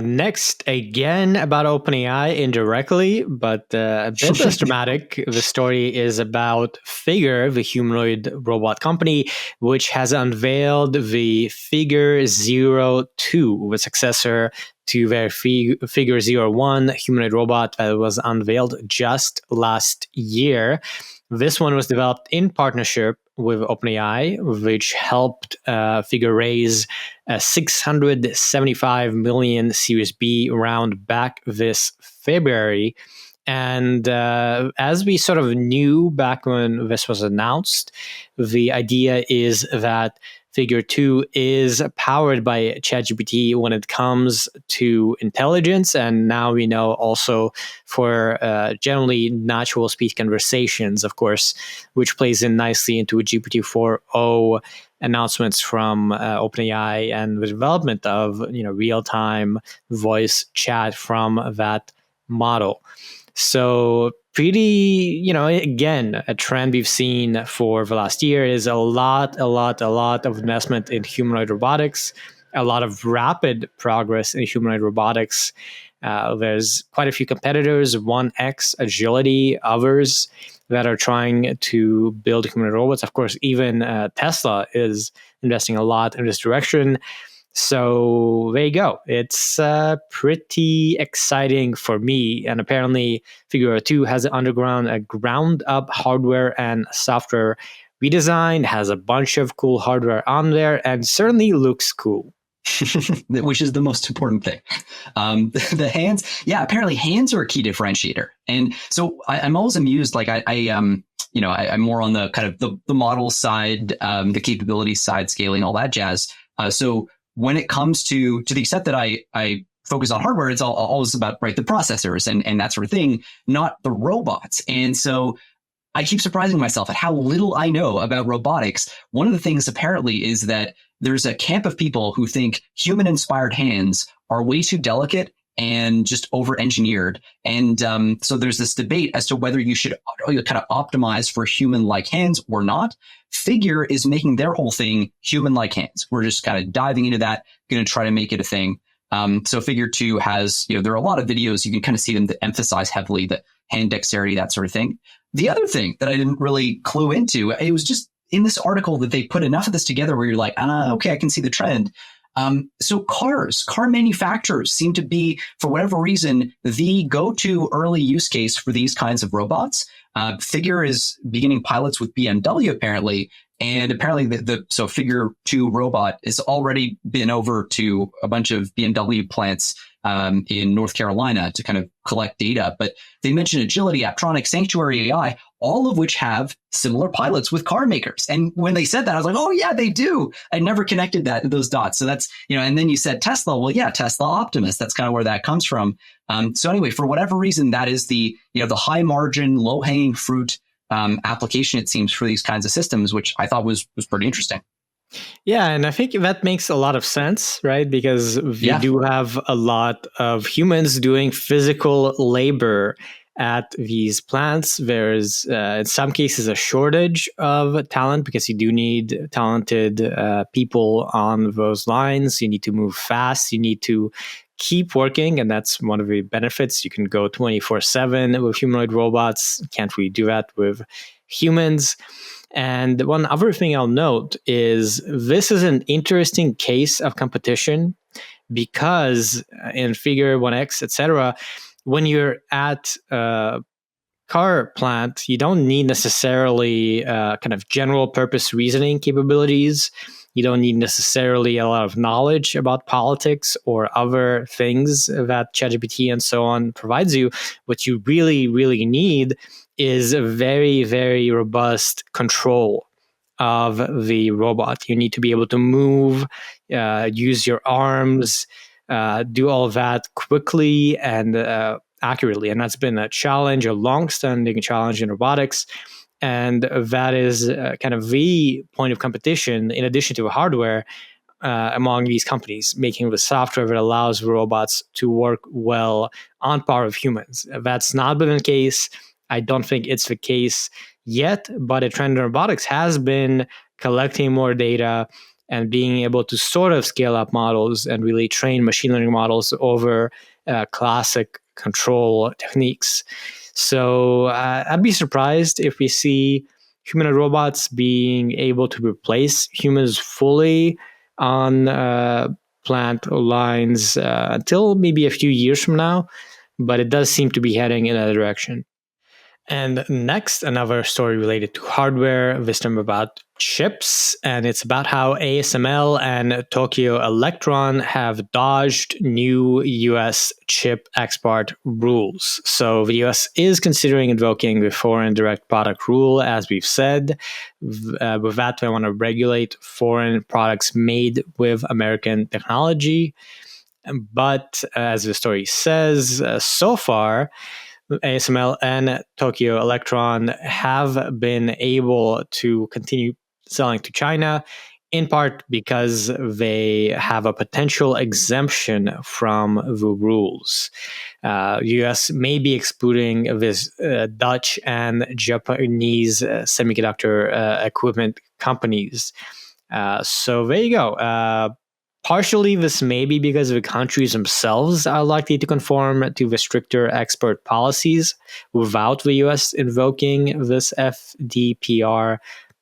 next, again, about OpenAI indirectly, but a bit less dramatic. The story is about Figure, the humanoid robot company, which has unveiled the Figure 02, the successor to their Figure 01 humanoid robot that was unveiled just last year. This one was developed in partnership with OpenAI, which helped Figure raise a $675 million Series B round back this February. And as we sort of knew back when this was announced, the idea is that Figure 2 is powered by ChatGPT when it comes to intelligence. And now we know also for generally natural speech conversations, of course, which plays in nicely into a GPT-4o announcements from OpenAI and the development of real-time voice chat from that model. So pretty, again, a trend we've seen for the last year is a lot of investment in humanoid robotics, a lot of rapid progress in humanoid robotics. There's quite a few competitors, 1X, Agility, others that are trying to build humanoid robots. Of course, even Tesla is investing a lot in this direction. So there you go. It's pretty exciting for me. And apparently Figure 2 has undergone a ground-up hardware and software redesign, has a bunch of cool hardware on there, and certainly looks cool. Which is the most important thing. The hands, apparently hands are a key differentiator. And so I'm always amused, like I'm more on the kind of the model side, the capability side, scaling, all that jazz. So when it comes to the extent that I focus on hardware, it's always about, right, the processors and that sort of thing, not the robots. And so I keep surprising myself at how little I know about robotics. One of the things apparently is that there's a camp of people who think human-inspired hands are way too delicate and just over-engineered. And so there's this debate as to whether you should kind of optimize for human-like hands or not. Figure is making their whole thing human-like hands. We're just kind of diving into that, going to try to make it a thing. So Figure 2 has, there are a lot of videos. You can kind of see them that emphasize heavily the hand dexterity, that sort of thing. The other thing that I didn't really clue into, it was just in this article that they put enough of this together where you're like, okay, I can see the trend. So car manufacturers seem to be, for whatever reason, the go-to early use case for these kinds of robots. Figure is beginning pilots with BMW, apparently. And apparently so Figure 2 robot has already been over to a bunch of BMW plants in North Carolina to kind of collect data. But they mentioned Agility, Apptronics, Sanctuary AI, all of which have similar pilots with car makers. And when they said that, I was like, oh yeah, they do. I never connected those dots. So that's, and then you said Tesla. Well, yeah, Tesla Optimus. That's kind of where that comes from. So anyway, for whatever reason, that is the high margin, low hanging fruit application, it seems, for these kinds of systems, which I thought was pretty interesting. Yeah, and I think that makes a lot of sense, right? Because we do have a lot of humans doing physical labor at these plants. There's, in some cases, a shortage of talent because you do need talented people on those lines. You need to move fast. You need to keep working, and that's one of the benefits. You can go 24/7 with humanoid robots. Can't really do that with humans. And one other thing I'll note is this is an interesting case of competition because in Figure 1X, etc., when you're at a car plant, you don't need necessarily kind of general purpose reasoning capabilities. You don't need necessarily a lot of knowledge about politics or other things that ChatGPT and so on provides you. What you really, really need is a very, very robust control of the robot. You need to be able to move, use your arms, do all of that quickly and accurately. And that's been a challenge, a long-standing challenge in robotics. And that is kind of the point of competition, in addition to hardware, among these companies, making the software that allows robots to work well on par with humans. That's not been the case. I don't think it's the case yet, but a trend in robotics has been collecting more data and being able to sort of scale up models and really train machine learning models over classic control techniques. So I'd be surprised if we see humanoid robots being able to replace humans fully on plant lines until maybe a few years from now, but it does seem to be heading in that direction. And next, another story related to hardware, this time about chips, and it's about how ASML and Tokyo Electron have dodged new US chip export rules. So the US is considering invoking the foreign direct product rule, as we've said. With that, they want to regulate foreign products made with American technology. But as the story says, so far, ASML and Tokyo Electron have been able to continue selling to China, in part because they have a potential exemption from the rules. US may be excluding this Dutch and Japanese semiconductor equipment companies. So there you go. Partially, this may be because the countries themselves are likely to conform to the stricter export policies without the US invoking this FDPR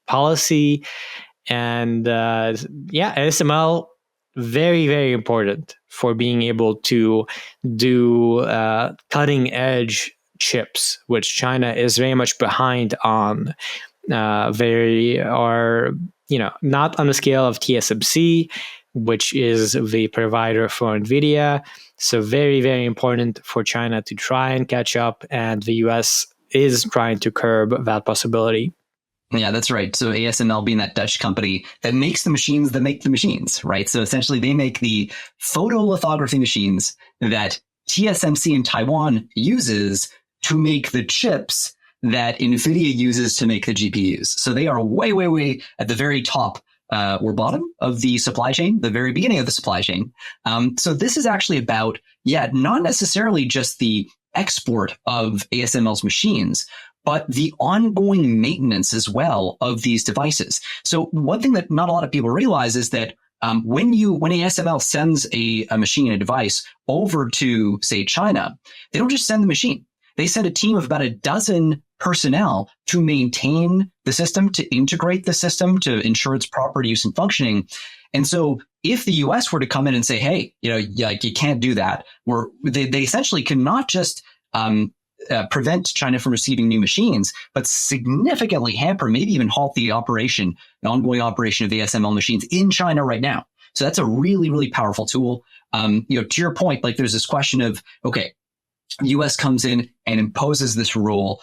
policy. And ASML, very, very important for being able to do cutting edge chips, which China is very much behind on. They are, not on the scale of TSMC, which is the provider for Nvidia. So very, very important for China to try and catch up, and the US is trying to curb that possibility. Yeah, that's right. So ASML being that Dutch company that makes the machines that make the machines, right? So essentially they make the photolithography machines that TSMC in Taiwan uses to make the chips that Nvidia uses to make the GPUs. So they are way, way, way at the very top or bottom of the supply chain, the very beginning of the supply chain. So this is actually about, not necessarily just the export of ASML's machines, but the ongoing maintenance as well of these devices. So one thing that not a lot of people realize is that when ASML sends a machine, a device over to, say, China, they don't just send the machine. They send a team of about a dozen personnel to maintain the system, to integrate the system, to ensure its proper use and functioning. And so if the US were to come in and say, hey, you can't do that, they essentially cannot just prevent China from receiving new machines, but significantly hamper, maybe even halt the ongoing operation of ASML machines in China right now. So that's a really, really powerful tool. To your point, like there's this question of, okay, US comes in and imposes this rule.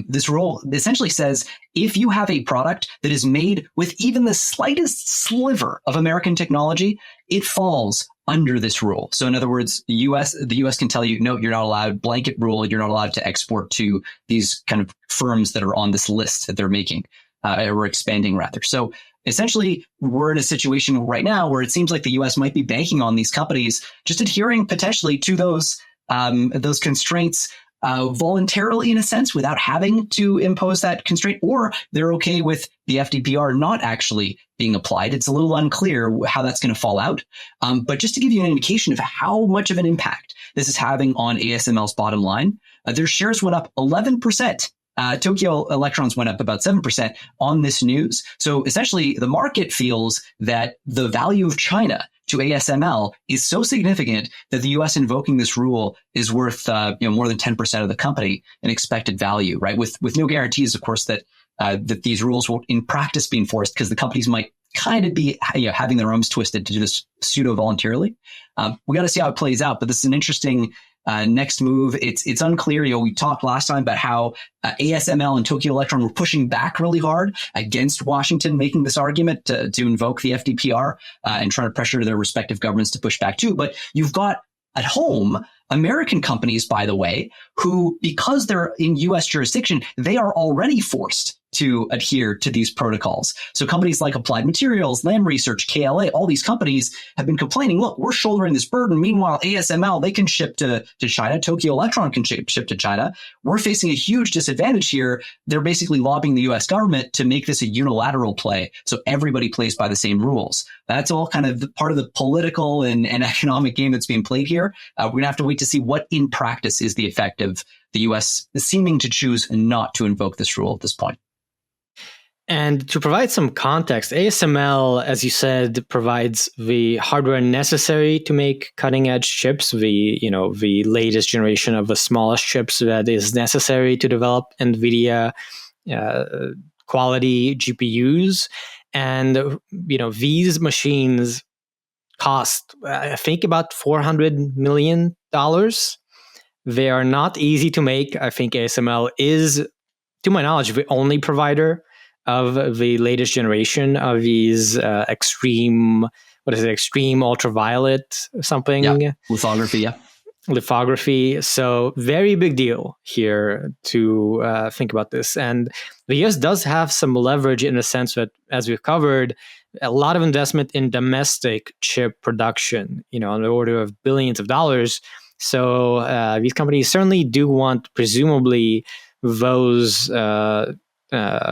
This rule essentially says, if you have a product that is made with even the slightest sliver of American technology, it falls under this rule. So in other words, the US can tell you, no, you're not allowed, blanket rule, you're not allowed to export to these kind of firms that are on this list that they're making, or expanding rather. So essentially, we're in a situation right now where it seems like the US might be banking on these companies just adhering potentially to those constraints voluntarily, in a sense, without having to impose that constraint, or they're okay with the FDPR not actually being applied. It's a little unclear how that's going to fall out. But just to give you an indication of how much of an impact this is having on ASML's bottom line, their shares went up 11%. Tokyo Electrons went up about 7% on this news. So essentially, the market feels that the value of China to ASML is so significant that the U.S. invoking this rule is worth more than 10% of the company in expected value, right? With no guarantees, of course, that these rules will in practice be enforced, because the companies might kind of be having their arms twisted to do this pseudo voluntarily. We got to see how it plays out, but this is an interesting next move. It's unclear. We talked last time about how ASML and Tokyo Electron were pushing back really hard against Washington making this argument to invoke the FDPR and trying to pressure their respective governments to push back too. But you've got at home American companies, by the way, who, because they're in U.S. jurisdiction, they are already forced to adhere to these protocols. So companies like Applied Materials, Lam Research, KLA, all these companies have been complaining, look, we're shouldering this burden. Meanwhile, ASML, they can ship to China. Tokyo Electron can ship to China. We're facing a huge disadvantage here. They're basically lobbying the US government to make this a unilateral play, so everybody plays by the same rules. That's all kind of part of the political and economic game that's being played here. We're going to have to wait to see what in practice is the effect of the US seeming to choose not to invoke this rule at this point. And to provide some context, ASML, as you said, provides the hardware necessary to make cutting-edge chips, the latest generation of the smallest chips that is necessary to develop Nvidia quality GPUs. And these machines cost, I think, about $400 million. They are not easy to make. I think ASML is, to my knowledge, the only provider of the latest generation of these extreme ultraviolet something. Yeah. Lithography. So very big deal here to think about this. And the US does have some leverage in the sense that, as we've covered, a lot of investment in domestic chip production, on the order of billions of dollars. So these companies certainly do want, presumably, those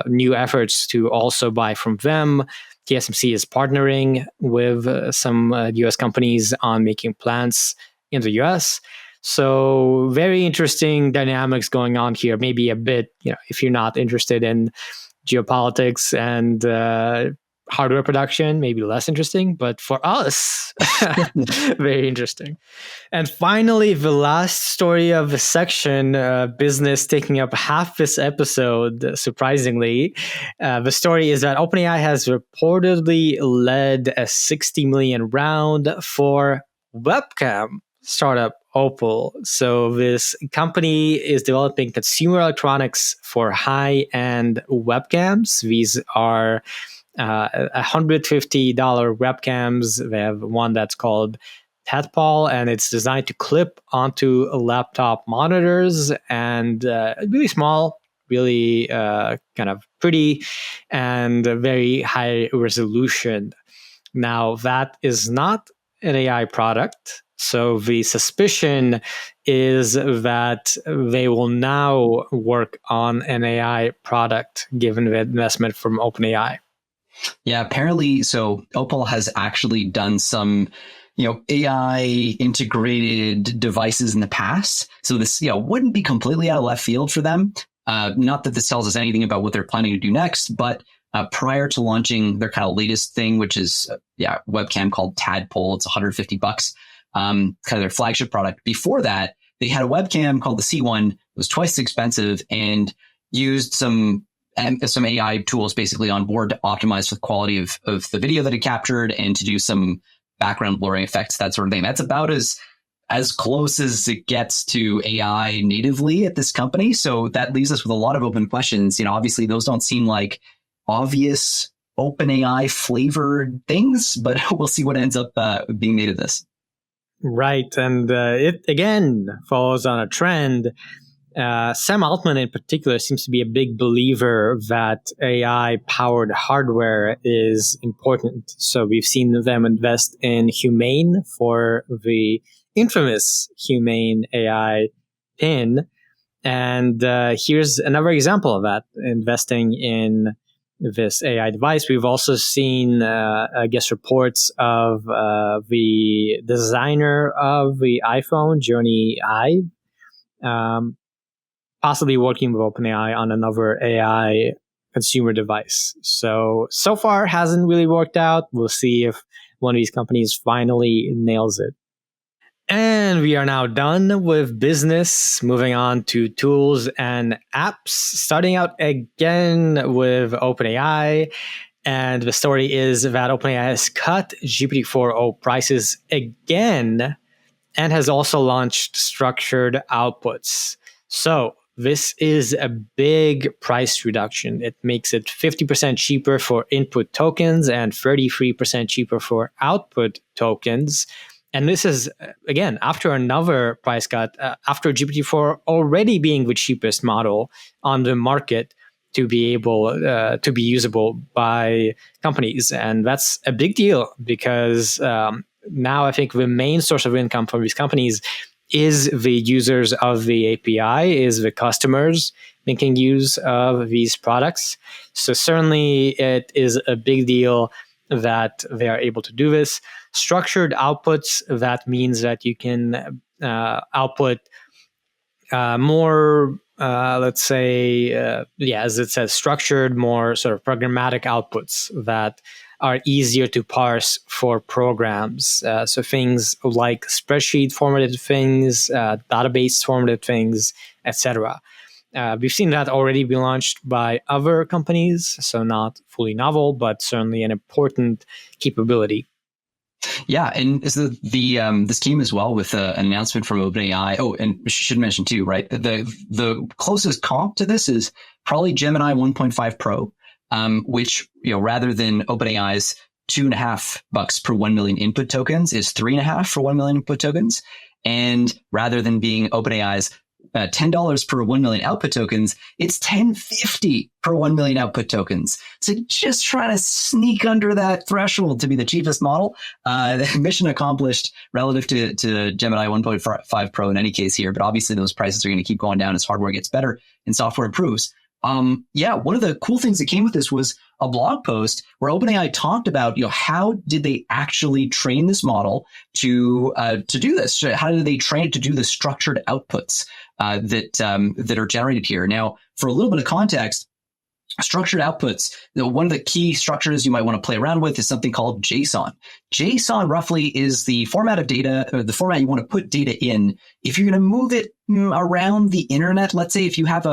new efforts to also buy from them. TSMC is partnering with some US companies on making plants in the US. So very interesting dynamics going on here. Maybe a bit, if you're not interested in geopolitics and hardware production, maybe less interesting, but for us, very interesting. And finally, the last story of the section, business taking up half this episode, surprisingly. The story is that OpenAI has reportedly led a $60 million round for webcam startup Opal. So this company is developing consumer electronics for high-end webcams. These are $150 webcams. They have one that's called Tadpole, and it's designed to clip onto laptop monitors, and really small, really kind of pretty, and very high resolution. Now, that is not an AI product. So the suspicion is that they will now work on an AI product given the investment from OpenAI. Yeah, apparently, so Opal has actually done some, AI integrated devices in the past. So this, wouldn't be completely out of left field for them. Not that this tells us anything about what they're planning to do next, but prior to launching their kind of latest thing, which is webcam called Tadpole, it's $150, kind of their flagship product. Before that, they had a webcam called the C1. It was twice as expensive and used some AI tools basically on board to optimize for the quality of the video that it captured and to do some background blurring effects, that sort of thing. That's about as close as it gets to AI natively at this company. So that leaves us with a lot of open questions. Obviously those don't seem like obvious OpenAI flavored things, but we'll see what ends up being made of this. Right. And it, again, follows on a trend. Sam Altman in particular seems to be a big believer that AI-powered hardware is important. So we've seen them invest in Humane for the infamous Humane AI pin. And here's another example of that, investing in this AI device. We've also seen, reports of the designer of the iPhone, Johnny Ive, possibly working with OpenAI on another AI consumer device. So far hasn't really worked out. We'll see if one of these companies finally nails it. And we are now done with business, moving on to tools and apps, starting out again with OpenAI. And the story is that OpenAI has cut GPT-4o prices again and has also launched structured outputs. So this is a big price reduction. It makes it 50% cheaper for input tokens and 33% cheaper for output tokens. And this is, again, after another price cut, after GPT-4 already being the cheapest model on the market to be able to be usable by companies. And that's a big deal because now I think the main source of income for these companies is the users of the API, is the customers making use of these products. So certainly it is a big deal that they are able to do this. Structured outputs, that means that you can output more, let's say, as it says, structured, more sort of programmatic outputs that are easier to parse for programs. So things like spreadsheet formatted things, database formatted things, etc. We've seen that already be launched by other companies, so not fully novel, but certainly an important capability. Yeah, and is this came as well with an announcement from OpenAI. Oh, and I should mention too, right? The closest comp to this is probably Gemini 1.5 Pro, which rather than OpenAI's $2.50 per 1 million input tokens is $3.50 for 1 million input tokens, and rather than being OpenAI's $10 per 1 million output tokens, it's $10.50 per 1 million output tokens. So just trying to sneak under that threshold to be the cheapest model. Mission accomplished relative to Gemini 1.5 Pro in any case here, but obviously those prices are going to keep going down as hardware gets better and software improves. One of the cool things that came with this was a blog post where OpenAI talked about, how did they actually train this model to do this? How did they train it to do the structured outputs that are generated here? Now, for a little bit of context, structured outputs, one of the key structures you might want to play around with is something called JSON. JSON roughly is the format of data, or the format you want to put data in. If you're going to move it around the internet, let's say if you have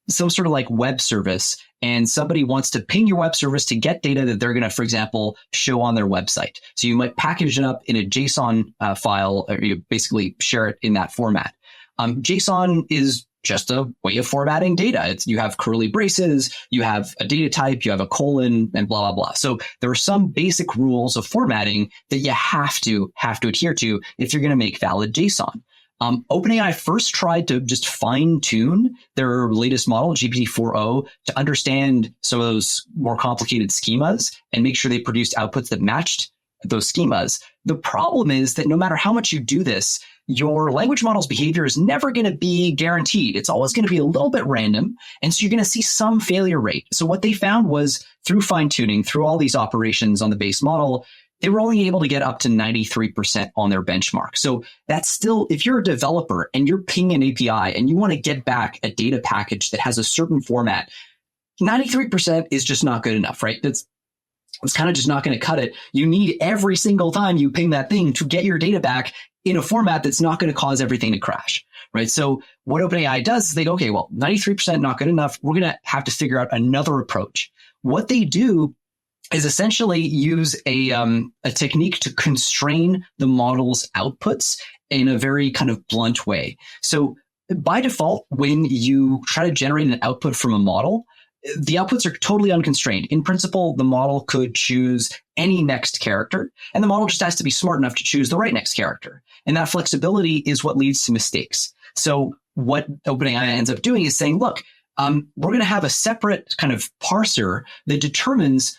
some sort of like web service and somebody wants to ping your web service to get data that they're going to, for example, show on their website. So you might package it up in a JSON file, or you basically share it in that format. JSON is just a way of formatting data. You have curly braces, you have a data type, you have a colon, and blah, blah, blah. So there are some basic rules of formatting that you have to adhere to if you're going to make valid JSON. OpenAI first tried to just fine-tune their latest model, GPT-4o, to understand some of those more complicated schemas and make sure they produced outputs that matched those schemas. The problem is that no matter how much you do this, your language model's behavior is never going to be guaranteed. It's always going to be a little bit random. And so you're going to see some failure rate. So what they found was through fine tuning, through all these operations on the base model, they were only able to get up to 93% on their benchmark. So that's still, if you're a developer and you're pinging an API and you want to get back a data package that has a certain format, 93% is just not good enough, right? It's kind of just not going to cut it. You need every single time you ping that thing to get your data back in a format that's not going to cause everything to crash, right? So what OpenAI does is they go, okay, well, 93% not good enough. We're going to have to figure out another approach. What they do is essentially use a technique to constrain the model's outputs in a very kind of blunt way. So by default, when you try to generate an output from a model, the outputs are totally unconstrained. In principle, the model could choose any next character, and the model just has to be smart enough to choose the right next character. And that flexibility is what leads to mistakes. So what OpenAI ends up doing is saying, look, we're going to have a separate kind of parser that determines,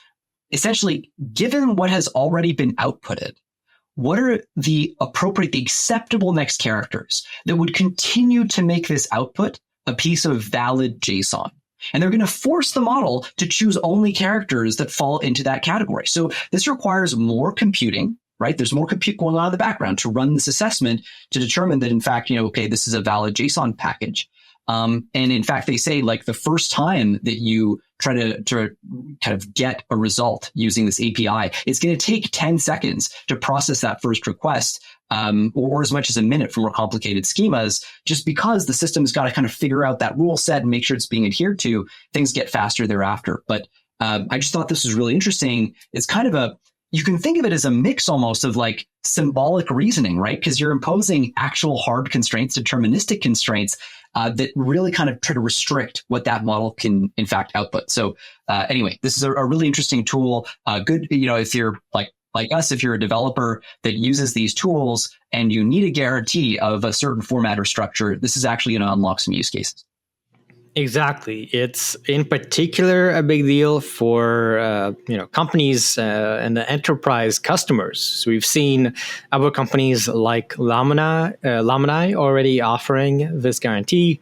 essentially, given what has already been outputted, what are the appropriate, the acceptable next characters that would continue to make this output a piece of valid JSON? And they're going to force the model to choose only characters that fall into that category. So this requires more computing, right? There's more compute going on in the background to run this assessment to determine that, in fact, okay, this is a valid JSON package. And in fact, they say like the first time that you try to kind of get a result using this API, it's going to take 10 seconds to process that first request, or as much as a minute for more complicated schemas, just because the system's got to kind of figure out that rule set and make sure it's being adhered to. Things get faster thereafter. But I just thought this was really interesting. It's kind of you can think of it as a mix almost of like symbolic reasoning, right? Because you're imposing actual hard constraints, deterministic constraints, that really kind of try to restrict what that model can, in fact, output. So anyway, this is a really interesting tool. Good, if you're like us, if you're a developer that uses these tools and you need a guarantee of a certain format or structure, this is actually going to unlock some use cases. Exactly. It's in particular a big deal for companies and the enterprise customers. So we've seen other companies like Lamini already offering this guarantee.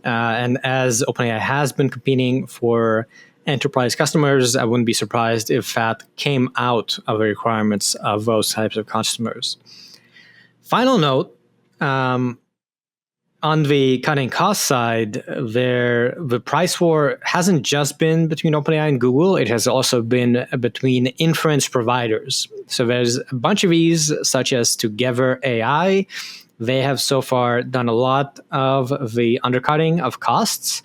And as OpenAI has been competing for enterprise customers, I wouldn't be surprised if that came out of the requirements of those types of customers. Final note, on the cutting cost side, the price war hasn't just been between OpenAI and Google. It has also been between inference providers. So there's a bunch of these, such as Together AI. They have so far done a lot of the undercutting of costs.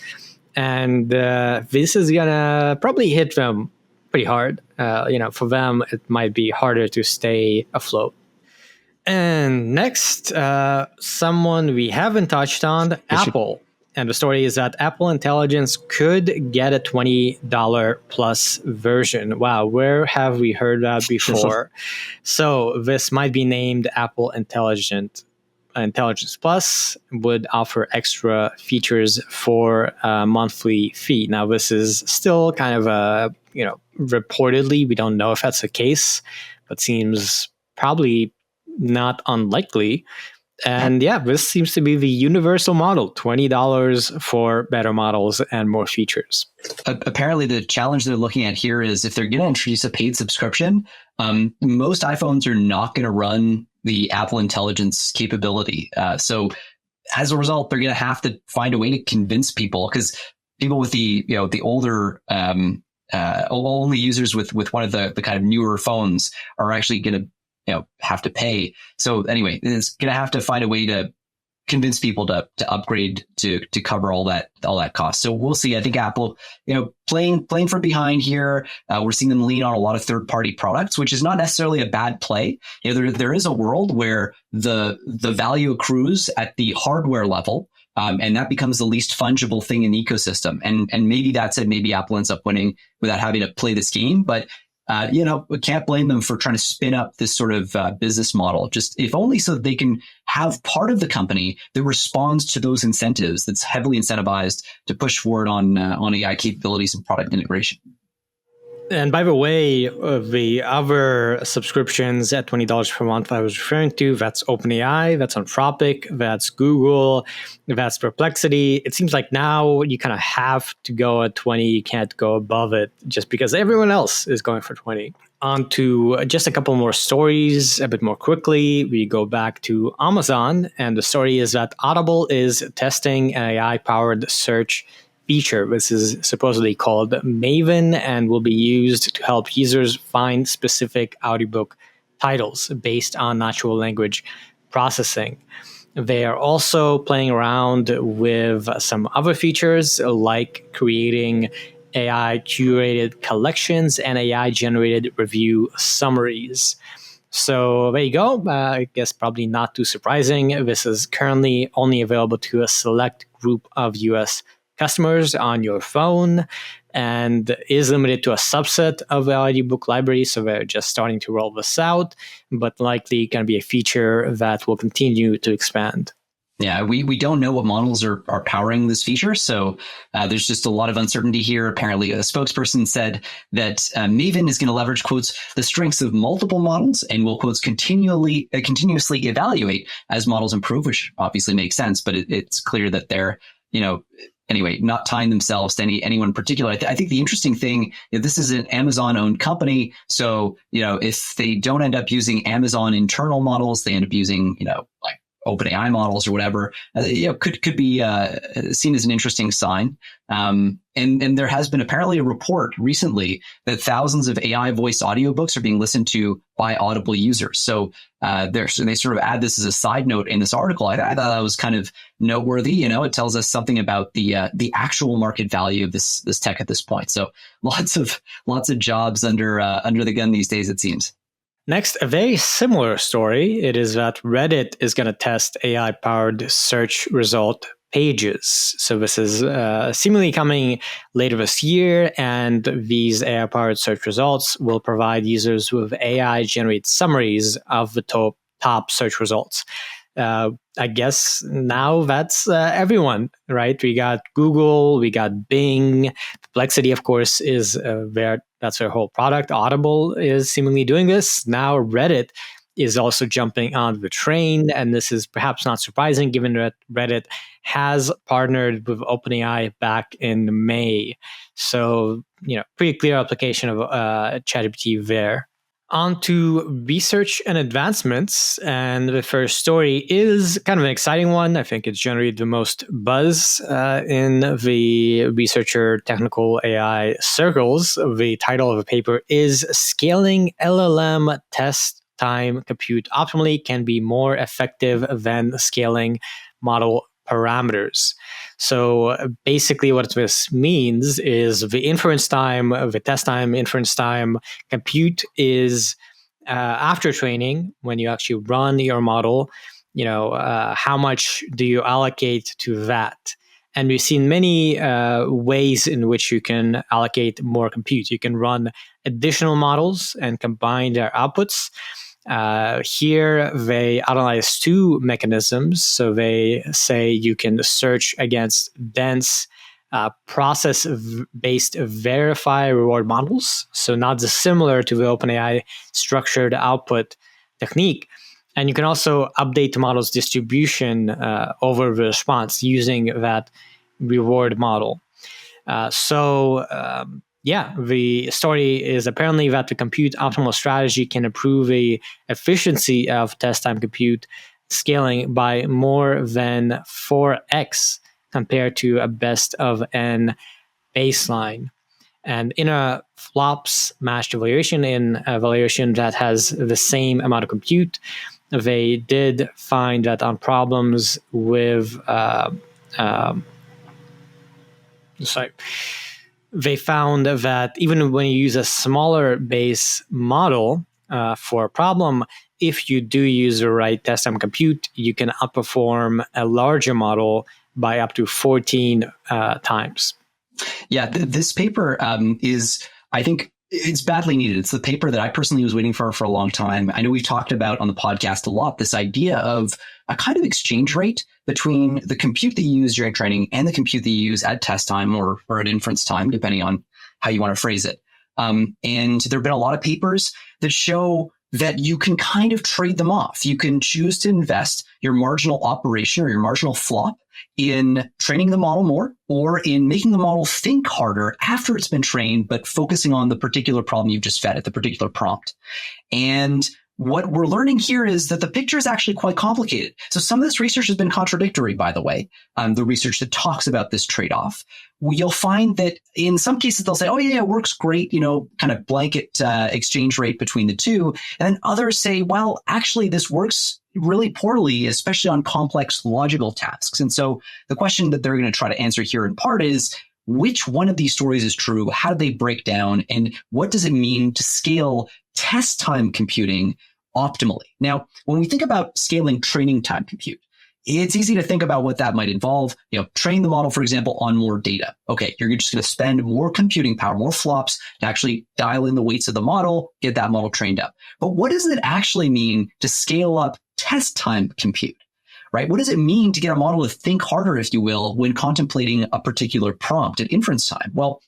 And this is going to probably hit them pretty hard. For them, it might be harder to stay afloat. And next, someone we haven't touched on, Apple. And the story is that Apple Intelligence could get a $20 plus version. Wow, where have we heard that before? So this might be named Apple Intelligence Plus, would offer extra features for a monthly fee. Now, this is still kind of reportedly, we don't know if that's the case, but seems probably not unlikely. And yeah, this seems to be the universal model, $20 for better models and more features. Apparently, the challenge they're looking at here is if they're going to introduce a paid subscription, most iPhones are not going to run the Apple Intelligence capability. So as a result, they're going to have to find a way to convince people, because people with the older only users with one of the kind of newer phones are actually going to have to pay. So anyway, it's going to have to find a way to convince people to upgrade to cover all that cost. So we'll see. I think Apple, playing from behind here. We're seeing them lean on a lot of third-party products, which is not necessarily a bad play. There is a world where the value accrues at the hardware level, and that becomes the least fungible thing in the ecosystem. And maybe that's it. Maybe Apple ends up winning without having to play this game, but we can't blame them for trying to spin up this sort of business model, just if only so that they can have part of the company that responds to those incentives, that's heavily incentivized to push forward on AI capabilities and product integration. And by the way, the other subscriptions at $20 per month I was referring to, that's OpenAI, that's Anthropic, that's Google, that's Perplexity. It seems like now you kind of have to go at 20, you can't go above it just because everyone else is going for 20. On to just a couple more stories a bit more quickly. We go back to Amazon, and the story is that Audible is testing an AI-powered search feature. This is supposedly called Maven and will be used to help users find specific audiobook titles based on natural language processing. They are also playing around with some other features like creating AI curated collections and AI generated review summaries. So there you go. I guess probably not too surprising. This is currently only available to a select group of US customers on your phone and is limited to a subset of the audiobook library. So they're just starting to roll this out, but likely going to be a feature that will continue to expand. Yeah, we don't know what models are powering this feature, so there's just a lot of uncertainty here. Apparently, a spokesperson said that Maven is going to leverage, quotes, the strengths of multiple models and will, quotes, continuously evaluate as models improve, which obviously makes sense, but it's clear that they're, anyway, not tying themselves to anyone in particular. I think the interesting thing, this is an Amazon-owned company, so, if they don't end up using Amazon internal models, they end up using, like OpenAI models or whatever, could be seen as an interesting sign. And there has been apparently a report recently that thousands of AI voice audiobooks are being listened to by Audible users. So they sort of add this as a side note in this article. I thought that was kind of noteworthy. It tells us something about the actual market value of this tech at this point. So lots of jobs under the gun these days, it seems. Next, a very similar story. It is that Reddit is going to test AI-powered search result pages. So this is seemingly coming later this year, and these AI-powered search results will provide users with AI-generated summaries of the top search results. I guess now that's everyone, right? We got Google, we got Bing. Perplexity, of course, is that's their whole product. Audible is seemingly doing this. Now Reddit is also jumping on the train, and this is perhaps not surprising given that Reddit has partnered with OpenAI back in May. So, pretty clear application of ChatGPT there. On to research and advancements. And the first story is kind of an exciting one. I think it's generated the most buzz in the researcher technical AI circles. The title of the paper is Scaling LLM Test Time Compute Optimally Can Be More Effective Than Scaling Model Parameters. So basically what this means is the inference time, the test time, inference time, compute is after training, when you actually run your model, how much do you allocate to that? And we've seen many ways in which you can allocate more compute. You can run additional models and combine their outputs. Here, they analyze two mechanisms. So they say you can search against dense process-based verify reward models. So not dissimilar to the OpenAI structured output technique. And you can also update the model's distribution over the response using that reward model. The story is apparently that the compute optimal strategy can improve the efficiency of test time compute scaling by more than 4x compared to a best of n baseline. And in a flops matched evaluation, in a evaluation that has the same amount of compute, they did find that on problems with they found that even when you use a smaller base model for a problem, if you do use the right test time compute, you can outperform a larger model by up to 14 times. Yeah, this paper is, I think, it's badly needed. It's the paper that I personally was waiting for a long time. I know we've talked about on the podcast a lot, this idea of a kind of exchange rate between the compute that you use during training and the compute that you use at test time or at inference time, depending on how you want to phrase it. And there have been a lot of papers that show that you can kind of trade them off. You can choose to invest your marginal operation or your marginal flop in training the model more, or in making the model think harder after it's been trained, but focusing on the particular problem you've just fed it, the particular prompt. And what we're learning here is that the picture is actually quite complicated. So some of this research has been contradictory, by the way, the research that talks about this trade-off. You'll find that in some cases they'll say, oh yeah, it works great, kind of blanket exchange rate between the two. And then others say, well, actually this works really poorly, especially on complex logical tasks. And so the question that they're going to try to answer here in part is, which one of these stories is true? How do they break down? And what does it mean to scale test time computing optimally? Now, when we think about scaling training time compute, it's easy to think about what that might involve. Train the model, for example, on more data. Okay, you're just going to spend more computing power, more flops to actually dial in the weights of the model, get that model trained up. But what does it actually mean to scale up test time compute? Right? What does it mean to get a model to think harder, if you will, when contemplating a particular prompt at inference time? Well,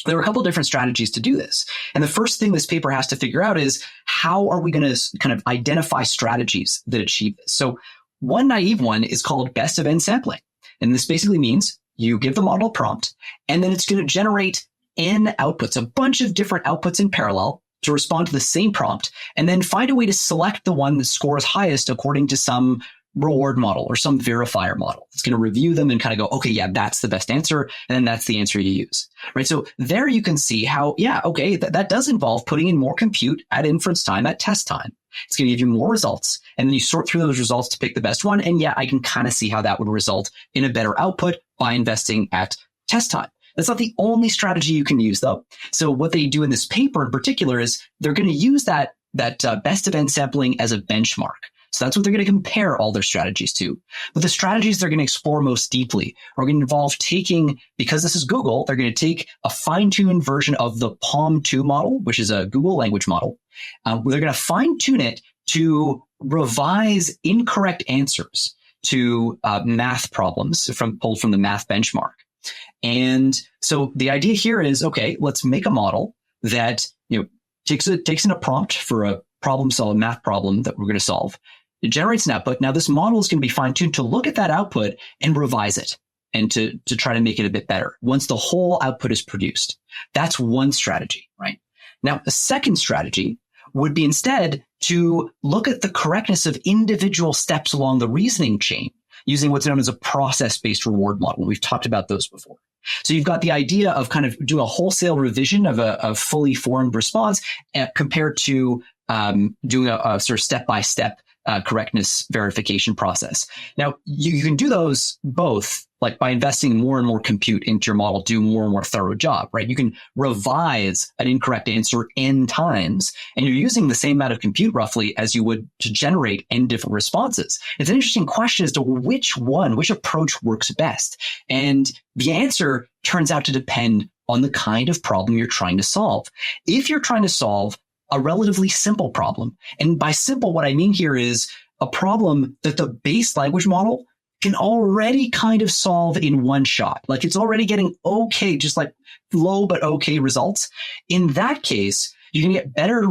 there are a couple of different strategies to do this. And the first thing this paper has to figure out is, how are we going to kind of identify strategies that achieve this? So one naive one is called best of n sampling. And this basically means you give the model a prompt, and then it's going to generate n outputs, a bunch of different outputs in parallel to respond to the same prompt, and then find a way to select the one that scores highest according to some reward model or some verifier model. It's going to review them and kind of go, okay, yeah, that's the best answer. And then that's the answer you use, right? So there you can see how, yeah, okay, that does involve putting in more compute at inference time, at test time. It's going to give you more results. And then you sort through those results to pick the best one. And yeah, I can kind of see how that would result in a better output by investing at test time. That's not the only strategy you can use, though. So what they do in this paper in particular is they're going to use that best of n sampling as a benchmark. So that's what they're going to compare all their strategies to. But the strategies they're going to explore most deeply are going to involve taking, because this is Google, they're going to take a fine-tuned version of the PaLM 2 model, which is a Google language model. They're going to fine-tune it to revise incorrect answers to math problems pulled from the math benchmark. And so the idea here is, okay, let's make a model that takes in a prompt for a math problem that we're going to solve. It generates an output. Now this model is going to be fine-tuned to look at that output and revise it, and to try to make it a bit better once the whole output is produced. That's one strategy, right? Now, a second strategy would be instead to look at the correctness of individual steps along the reasoning chain using what's known as a process-based reward model. We've talked about those before. So you've got the idea of kind of doing a wholesale revision of a fully formed response compared to doing a sort of step-by-step correctness verification process. Now, you can do those both, like by investing more and more compute into your model, do more and more thorough job, right? You can revise an incorrect answer n times, and you're using the same amount of compute roughly as you would to generate n different responses. It's an interesting question as to which approach works best. And the answer turns out to depend on the kind of problem you're trying to solve. If you're trying to solve a relatively simple problem, and by simple, what I mean here is a problem that the base language model can already kind of solve in one shot. Like it's already getting okay, just like low but okay results. In that case, you can get better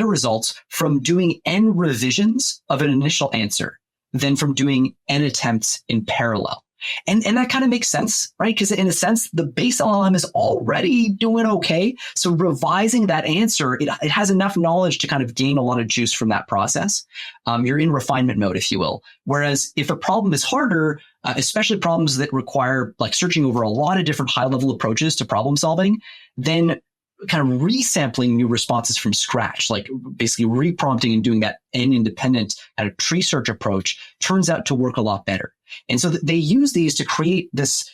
results from doing n revisions of an initial answer than from doing n attempts in parallel. And that kind of makes sense, right? Because in a sense, the base LLM is already doing okay. So revising that answer, it has enough knowledge to kind of gain a lot of juice from that process. You're in refinement mode, if you will. Whereas if a problem is harder, especially problems that require like searching over a lot of different high-level approaches to problem solving, then kind of resampling new responses from scratch, like basically reprompting and doing that n-independent kind of tree search approach turns out to work a lot better. And so they use these to create this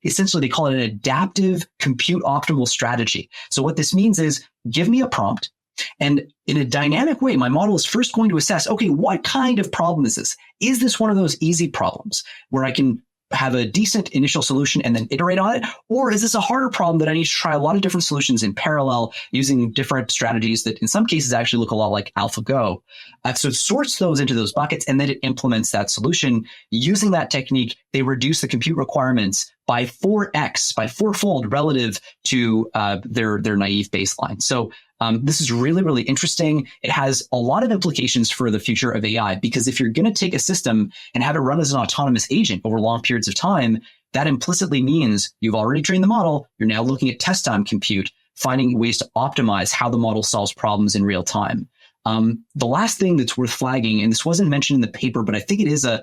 essentially they call it an adaptive compute optimal strategy. So what this means is give me a prompt, and in a dynamic way, my model is first going to assess, okay, what kind of problem is this? Is this one of those easy problems where I can have a decent initial solution and then iterate on it? Or is this a harder problem that I need to try a lot of different solutions in parallel using different strategies that in some cases actually look a lot like AlphaGo? So it sorts those into those buckets and then it implements that solution. Using that technique, they reduce the compute requirements by 4x, by fourfold relative to their naive baseline. So this is really, really interesting. It has a lot of implications for the future of AI, because if you're going to take a system and have it run as an autonomous agent over long periods of time, that implicitly means you've already trained the model. You're now looking at test time compute, finding ways to optimize how the model solves problems in real time. The last thing that's worth flagging, and this wasn't mentioned in the paper, but I think it is a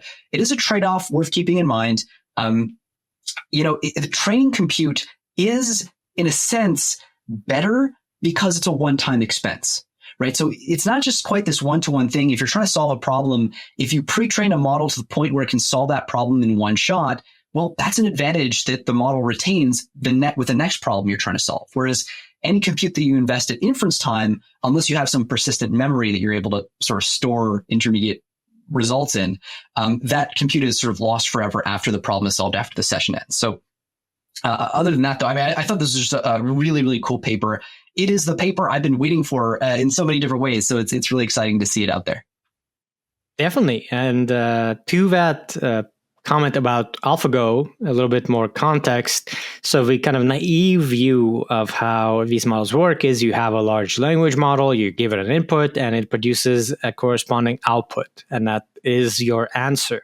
trade-off worth keeping in mind. The training compute is, in a sense, better because it's a one-time expense, right? So it's not just quite this one-to-one thing. If you're trying to solve a problem, if you pre-train a model to the point where it can solve that problem in one shot, well, that's an advantage that the model retains with the next problem you're trying to solve. Whereas any compute that you invest at inference time, unless you have some persistent memory that you're able to sort of store intermediate results in, that compute is sort of lost forever after the problem is solved, after the session ends. So other than that, though, I thought this was just a really, really cool paper. It is the paper I've been waiting for in so many different ways. So it's really exciting to see it out there. Definitely. And to that comment about AlphaGo, a little bit more context. So the kind of naive view of how these models work is you have a large language model, you give it an input, and it produces a corresponding output. And that is your answer.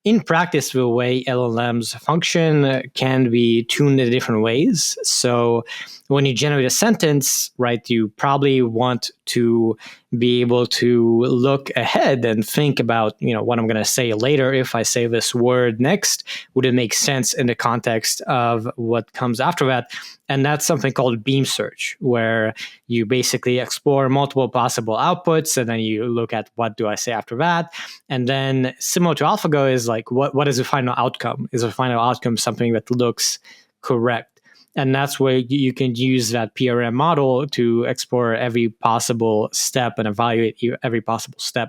In practice, the way LLMs function can be tuned in different ways. So when you generate a sentence, right, you probably want to be able to look ahead and think about, what I'm going to say later. If I say this word next, would it make sense in the context of what comes after that? And that's something called beam search, where you basically explore multiple possible outputs, and then you look at what do I say after that. And then similar to AlphaGo is like, what is the final outcome? Is the final outcome something that looks correct? And that's where you can use that PRM model to explore every possible step and evaluate every possible step,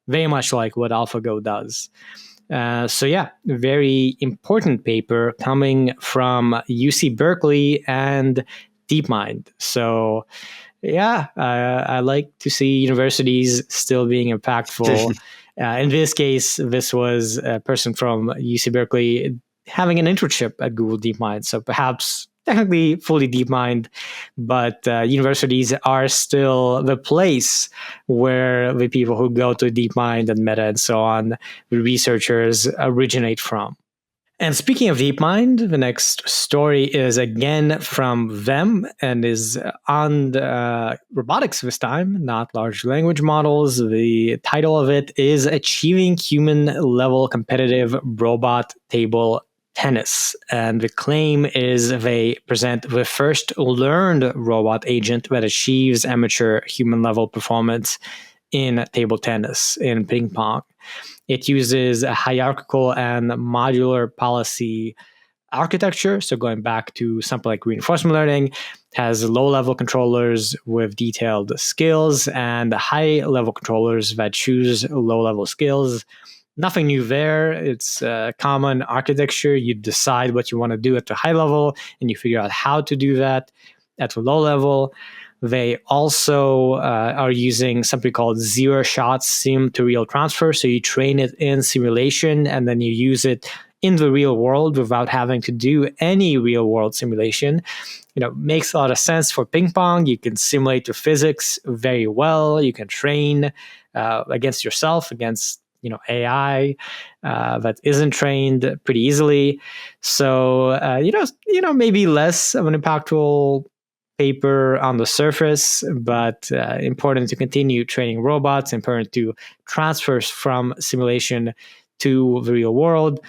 very much like what AlphaGo does. Very important paper coming from UC Berkeley and DeepMind. So I like to see universities still being impactful. In this case, this was a person from UC Berkeley having an internship at Google DeepMind. So perhaps technically fully DeepMind, but universities are still the place where the people who go to DeepMind and Meta and so on, the researchers originate from. And speaking of DeepMind, the next story is again from them and is on robotics this time, not large language models. The title of it is Achieving Human-Level Competitive Robot Table Tennis. And the claim is they present the first learned robot agent that achieves amateur human-level performance in table tennis, in ping pong. It uses a hierarchical and modular policy architecture. So going back to something like reinforcement learning, has low-level controllers with detailed skills and high-level controllers that choose low-level skills. Nothing new there. It's a common architecture. You decide what you want to do at the high level, and you figure out how to do that at the low level. They also are using something called zero-shot sim-to-real transfer. So you train it in simulation, and then you use it in the real world without having to do any real-world simulation. Makes a lot of sense for ping pong. You can simulate the physics very well. You can train against yourself, against AI that isn't trained pretty easily. So maybe less of an impactful paper on the surface, but important to continue training robots, important to transfers from simulation to the real world.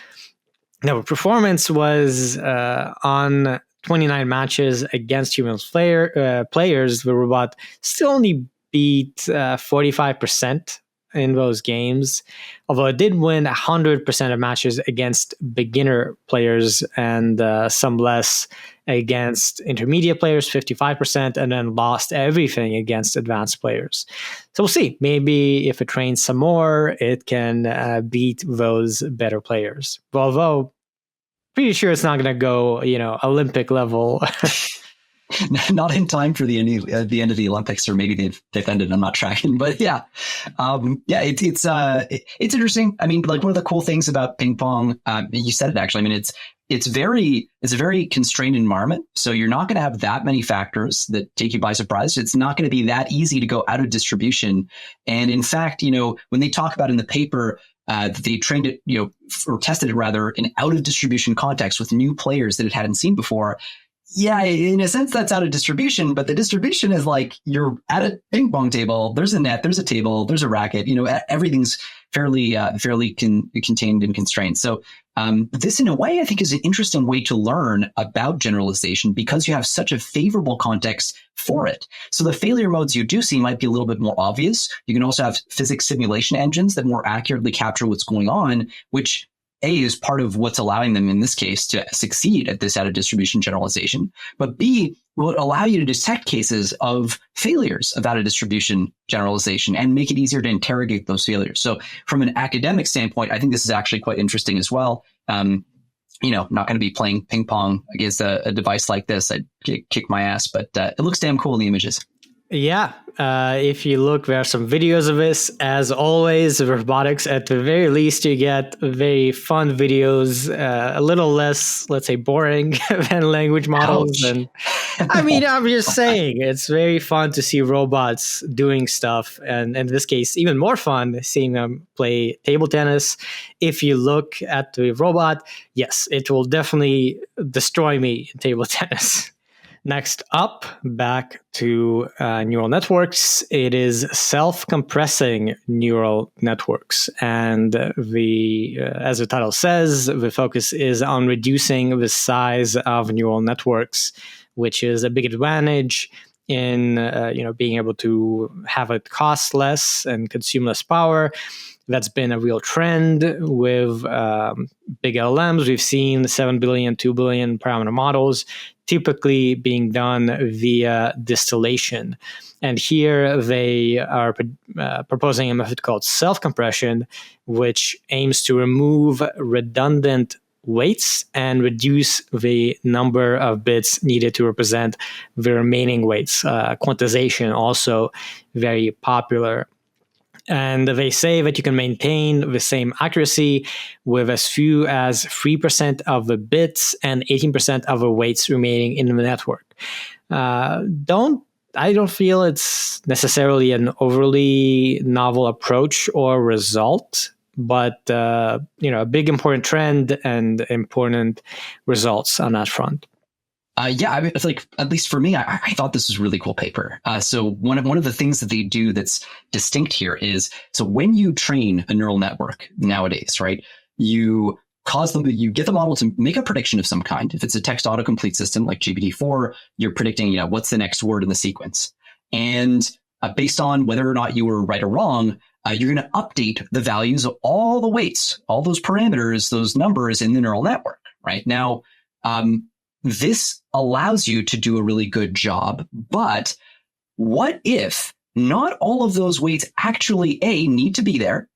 Now, performance was on 29 matches against human players. The robot still only beat 45% in those games, although it did win 100% of matches against beginner players and some less against intermediate players, 55%, and then lost everything against advanced players. So we'll see. Maybe if it trains some more, it can beat those better players. Although pretty sure it's not going to go, Olympic level. Not in time for the end of the Olympics, or maybe they've ended. I'm not tracking, but yeah, it's interesting. I mean, like, one of the cool things about ping pong, you said it actually. I mean, it's a very constrained environment, so you're not going to have that many factors that take you by surprise. It's not going to be that easy to go out of distribution. And in fact, when they talk about in the paper, they trained it, or tested it rather, in out of distribution context with new players that it hadn't seen before. Yeah, in a sense, that's out of distribution, but the distribution is like you're at a ping pong table. There's a net, there's a table, there's a racket. Everything's fairly contained and constrained. So this, in a way, I think is an interesting way to learn about generalization, because you have such a favorable context for it. So the failure modes you do see might be a little bit more obvious. You can also have physics simulation engines that more accurately capture what's going on, which is part of what's allowing them in this case to succeed at this out of distribution generalization. But B, will allow you to detect cases of failures of out of distribution generalization and make it easier to interrogate those failures. So from an academic standpoint, I think this is actually quite interesting as well. Not going to be playing ping pong against a device like this. I'd kick my ass, but it looks damn cool in the images. Yeah, if you look, there are some videos of this. As always, robotics, at the very least, you get very fun videos, a little less, let's say, boring than language models. Ouch. And I mean, I'm just saying, it's very fun to see robots doing stuff. And in this case, even more fun seeing them play table tennis. If you look at the robot, yes, it will definitely destroy me in table tennis. Next up, back to neural networks. It is self-compressing neural networks. And as the title says, the focus is on reducing the size of neural networks, which is a big advantage in being able to have it cost less and consume less power. That's been a real trend with big LLMs. We've seen 7 billion, 2 billion parameter models typically being done via distillation. And here they are proposing a method called self-compression, which aims to remove redundant weights and reduce the number of bits needed to represent the remaining weights. Quantization also very popular. And they say that you can maintain the same accuracy with as few as 3% of the bits and 18% of the weights remaining in the network. I don't feel it's necessarily an overly novel approach or result, but a big important trend and important results on that front. I mean, it's like, at least for me, I thought this was a really cool paper. So one of the things that they do that's distinct here is, so when you train a neural network nowadays, right, you get the model to make a prediction of some kind. If it's a text autocomplete system like GPT-4, you're predicting, what's the next word in the sequence. And based on whether or not you were right or wrong, you're going to update the values of all the weights, all those parameters, those numbers in the neural network, right? Now, this allows you to do a really good job, but what if not all of those weights actually A, need to be there,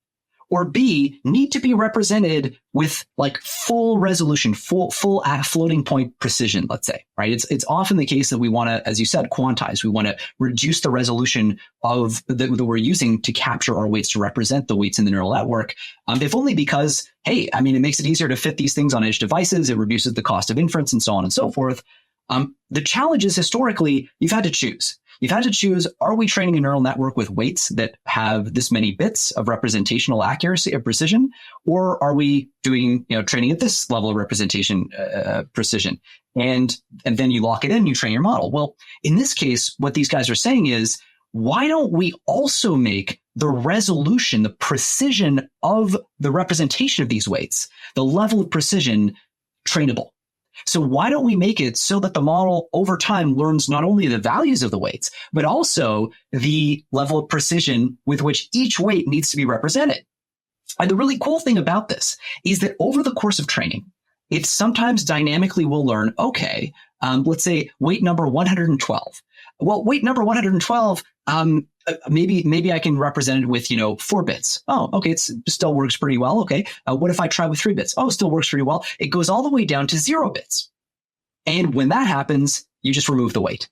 or B, need to be represented with like full resolution, full floating point precision, let's say, right? It's often the case that we want to, as you said, quantize. We want to reduce the resolution of that we're using to capture our weights, to represent the weights in the neural network. If only because, hey, I mean, it makes it easier to fit these things on edge devices. It reduces the cost of inference and so on and so forth. The challenge is, historically, you've had to choose. You've had to choose, are we training a neural network with weights that have this many bits of representational accuracy or precision, or are we doing, training at this level of representation precision? And then you lock it in, you train your model. Well, in this case, what these guys are saying is, why don't we also make the resolution, the precision of the representation of these weights, the level of precision, trainable? So why don't we make it so that the model over time learns not only the values of the weights, but also the level of precision with which each weight needs to be represented? And the really cool thing about this is that over the course of training, it sometimes dynamically will learn, okay, let's say weight number 112. well, weight number 112, maybe I can represent it with, 4 bits. Oh, okay. It still works pretty well. Okay. What if I try with 3 bits? Oh, still works pretty well. It goes all the way down to 0 bits. And when that happens, you just remove the weight.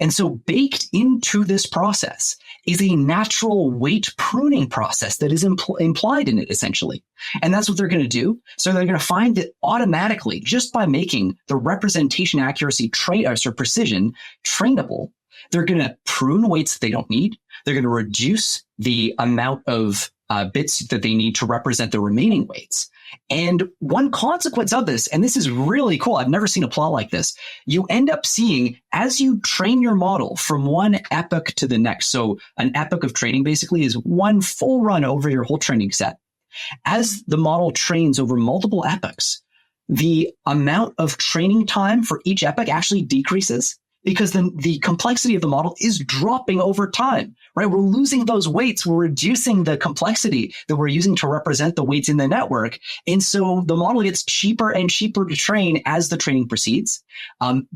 And so baked into this process is a natural weight pruning process that is implied in it, essentially. And that's what they're going to do. So they're going to find that automatically, just by making the representation accuracy precision trainable, they're going to prune weights that they don't need. They're going to reduce the amount of bits that they need to represent the remaining weights. And one consequence of this, and this is really cool, I've never seen a plot like this, you end up seeing as you train your model from one epoch to the next. So an epoch of training basically is one full run over your whole training set. As the model trains over multiple epochs, the amount of training time for each epoch actually decreases, because then the complexity of the model is dropping over time, right? We're losing those weights. We're reducing the complexity that we're using to represent the weights in the network. And so the model gets cheaper and cheaper to train as the training proceeds.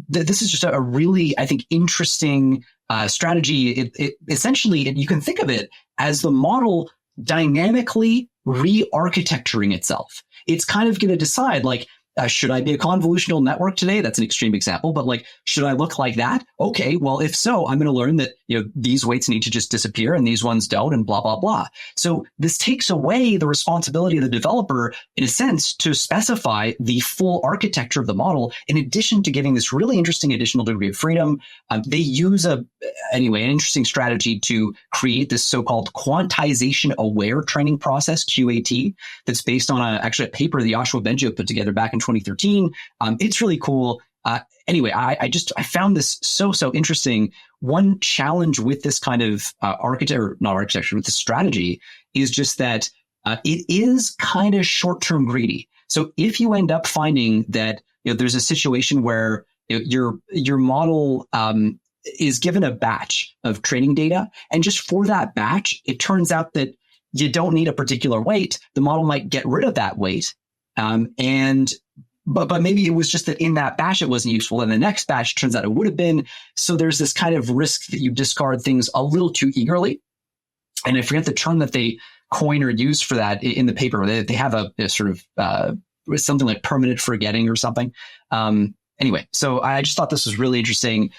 This is just a really, I think, interesting strategy. It essentially, you can think of it as the model dynamically re-architecturing itself. It's kind of going to decide, like, should I be a convolutional network today? That's an extreme example, but like, should I look like that? Okay, well, if so, I'm going to learn that, these weights need to just disappear and these ones don't, and blah, blah, blah. So this takes away the responsibility of the developer, in a sense, to specify the full architecture of the model, in addition to giving this really interesting additional degree of freedom. They use an interesting strategy to create this so-called quantization aware training process, QAT, that's based on actually a paper that Yoshua Bengio put together back in 2013. It's really cool. I found this so interesting. One challenge with this kind of with this strategy is just that it is kind of short-term greedy. So if you end up finding that there's a situation where your model is given a batch of training data, and just for that batch, it turns out that you don't need a particular weight, the model might get rid of that weight. But maybe it was just that in that batch it wasn't useful, and the next batch turns out it would have been. So there's this kind of risk that you discard things a little too eagerly. And I forget the term that they coin or use for that in the paper. They have a sort of something like permanent forgetting or something. So I just thought this was really interesting.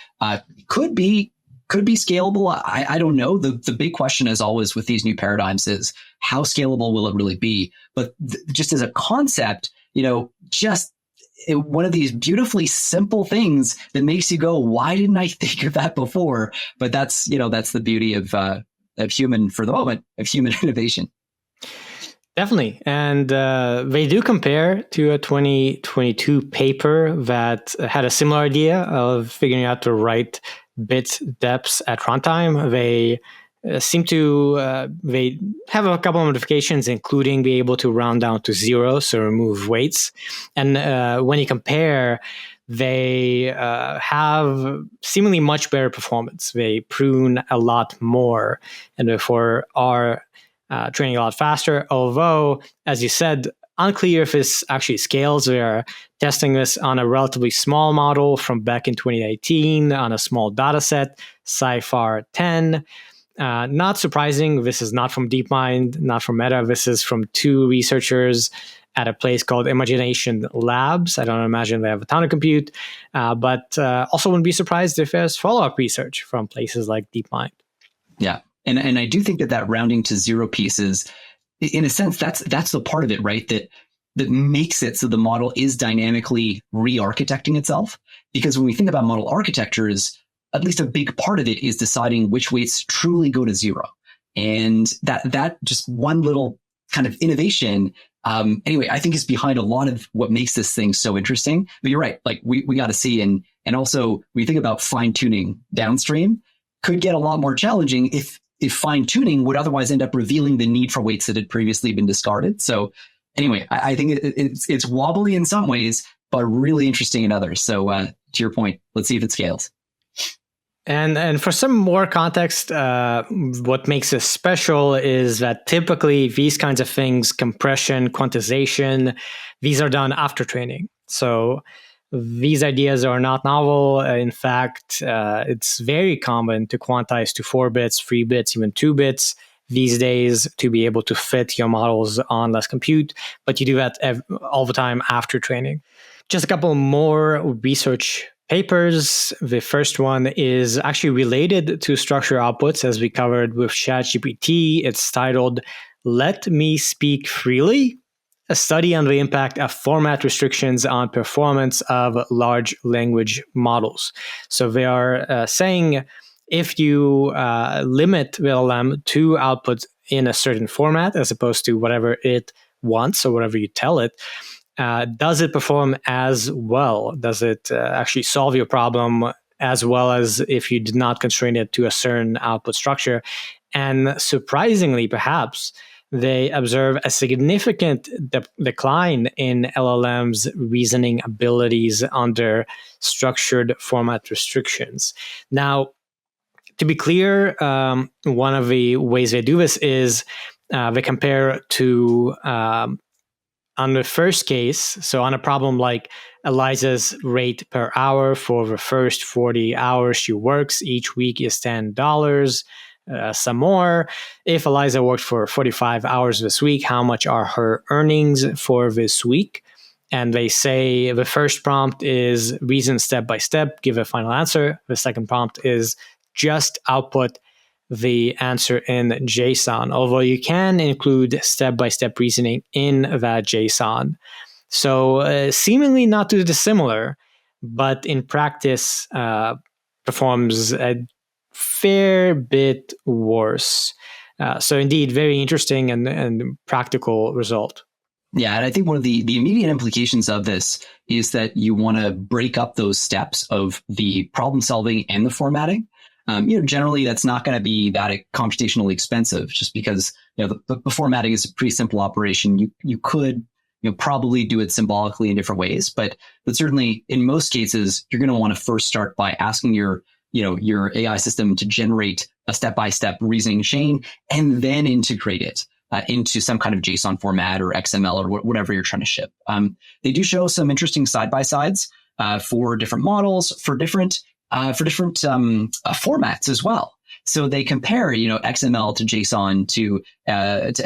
Could be scalable. I don't know. The big question, as always with these new paradigms, is how scalable will it really be? But just as a concept, just one of these beautifully simple things that makes you go, why didn't I think of that before? But that's the beauty of human, for the moment, of human innovation. Definitely. And they do compare to a 2022 paper that had a similar idea of figuring out the right bit depths at runtime. They seem to they have a couple of modifications, including be able to round down to 0, so remove weights. And when you compare, they have seemingly much better performance. They prune a lot more and therefore are training a lot faster. Although, as you said, unclear if this actually scales. We are testing this on a relatively small model from back in 2018 on a small data set, Sci-Far 10. Not surprising, this is not from DeepMind, not from Meta. This is from 2 researchers at a place called Imagination Labs. I don't imagine they have a ton of compute, but also wouldn't be surprised if there's follow-up research from places like DeepMind. Yeah, and I do think that rounding to 0 pieces, in a sense, that's the part of it, right? That makes it so the model is dynamically re-architecting itself. Because when we think about model architectures, at least a big part of it is deciding which weights truly go to 0. And that just one little kind of innovation, I think is behind a lot of what makes this thing so interesting. But you're right, like we got to see, and also when you think about fine tuning downstream, could get a lot more challenging if fine tuning would otherwise end up revealing the need for weights that had previously been discarded. So I think it's wobbly in some ways, but really interesting in others. So to your point, let's see if it scales. And for some more context, what makes this special is that typically these kinds of things, compression, quantization, these are done after training. So These ideas are not novel. In fact, it's very common to quantize to 4 bits, 3 bits, even 2 bits these days to be able to fit your models on less compute, but you do that all the time after training. Just a couple more research papers. The first one is actually related to structure outputs, as we covered with ChatGPT. It's titled, Let Me Speak Freely, a study on the impact of format restrictions on performance of large language models. So they are saying if you limit the LLM to output in a certain format as opposed to whatever it wants or whatever you tell it, does it perform as well? Does it actually solve your problem as well as if you did not constrain it to a certain output structure? And surprisingly, perhaps, they observe a significant decline in LLM's reasoning abilities under structured format restrictions. Now, to be clear, one of the ways they do this is they compare to on the first case, so on a problem like Eliza's rate per hour for the first 40 hours she works each week is $10. Some more. If Eliza worked for 45 hours this week, how much are her earnings for this week? And they say the first prompt is reason step by step, give a final answer. The second prompt is just output the answer in JSON, although you can include step-by-step reasoning in that JSON. So seemingly not too dissimilar, but in practice performs a fair bit worse. So indeed, very interesting and practical result. Yeah, and I think one of the immediate implications of this is that you want to break up those steps of the problem solving and the formatting. Generally, that's not going to be that computationally expensive, just because the formatting is a pretty simple operation. You could probably do it symbolically in different ways, but certainly in most cases, you're going to want to first start by asking your AI system to generate a step-by-step reasoning chain and then integrate it into some kind of JSON format or XML or whatever you're trying to ship. They do show some interesting side-by-sides for different models, for different formats as well. So they compare, XML to JSON to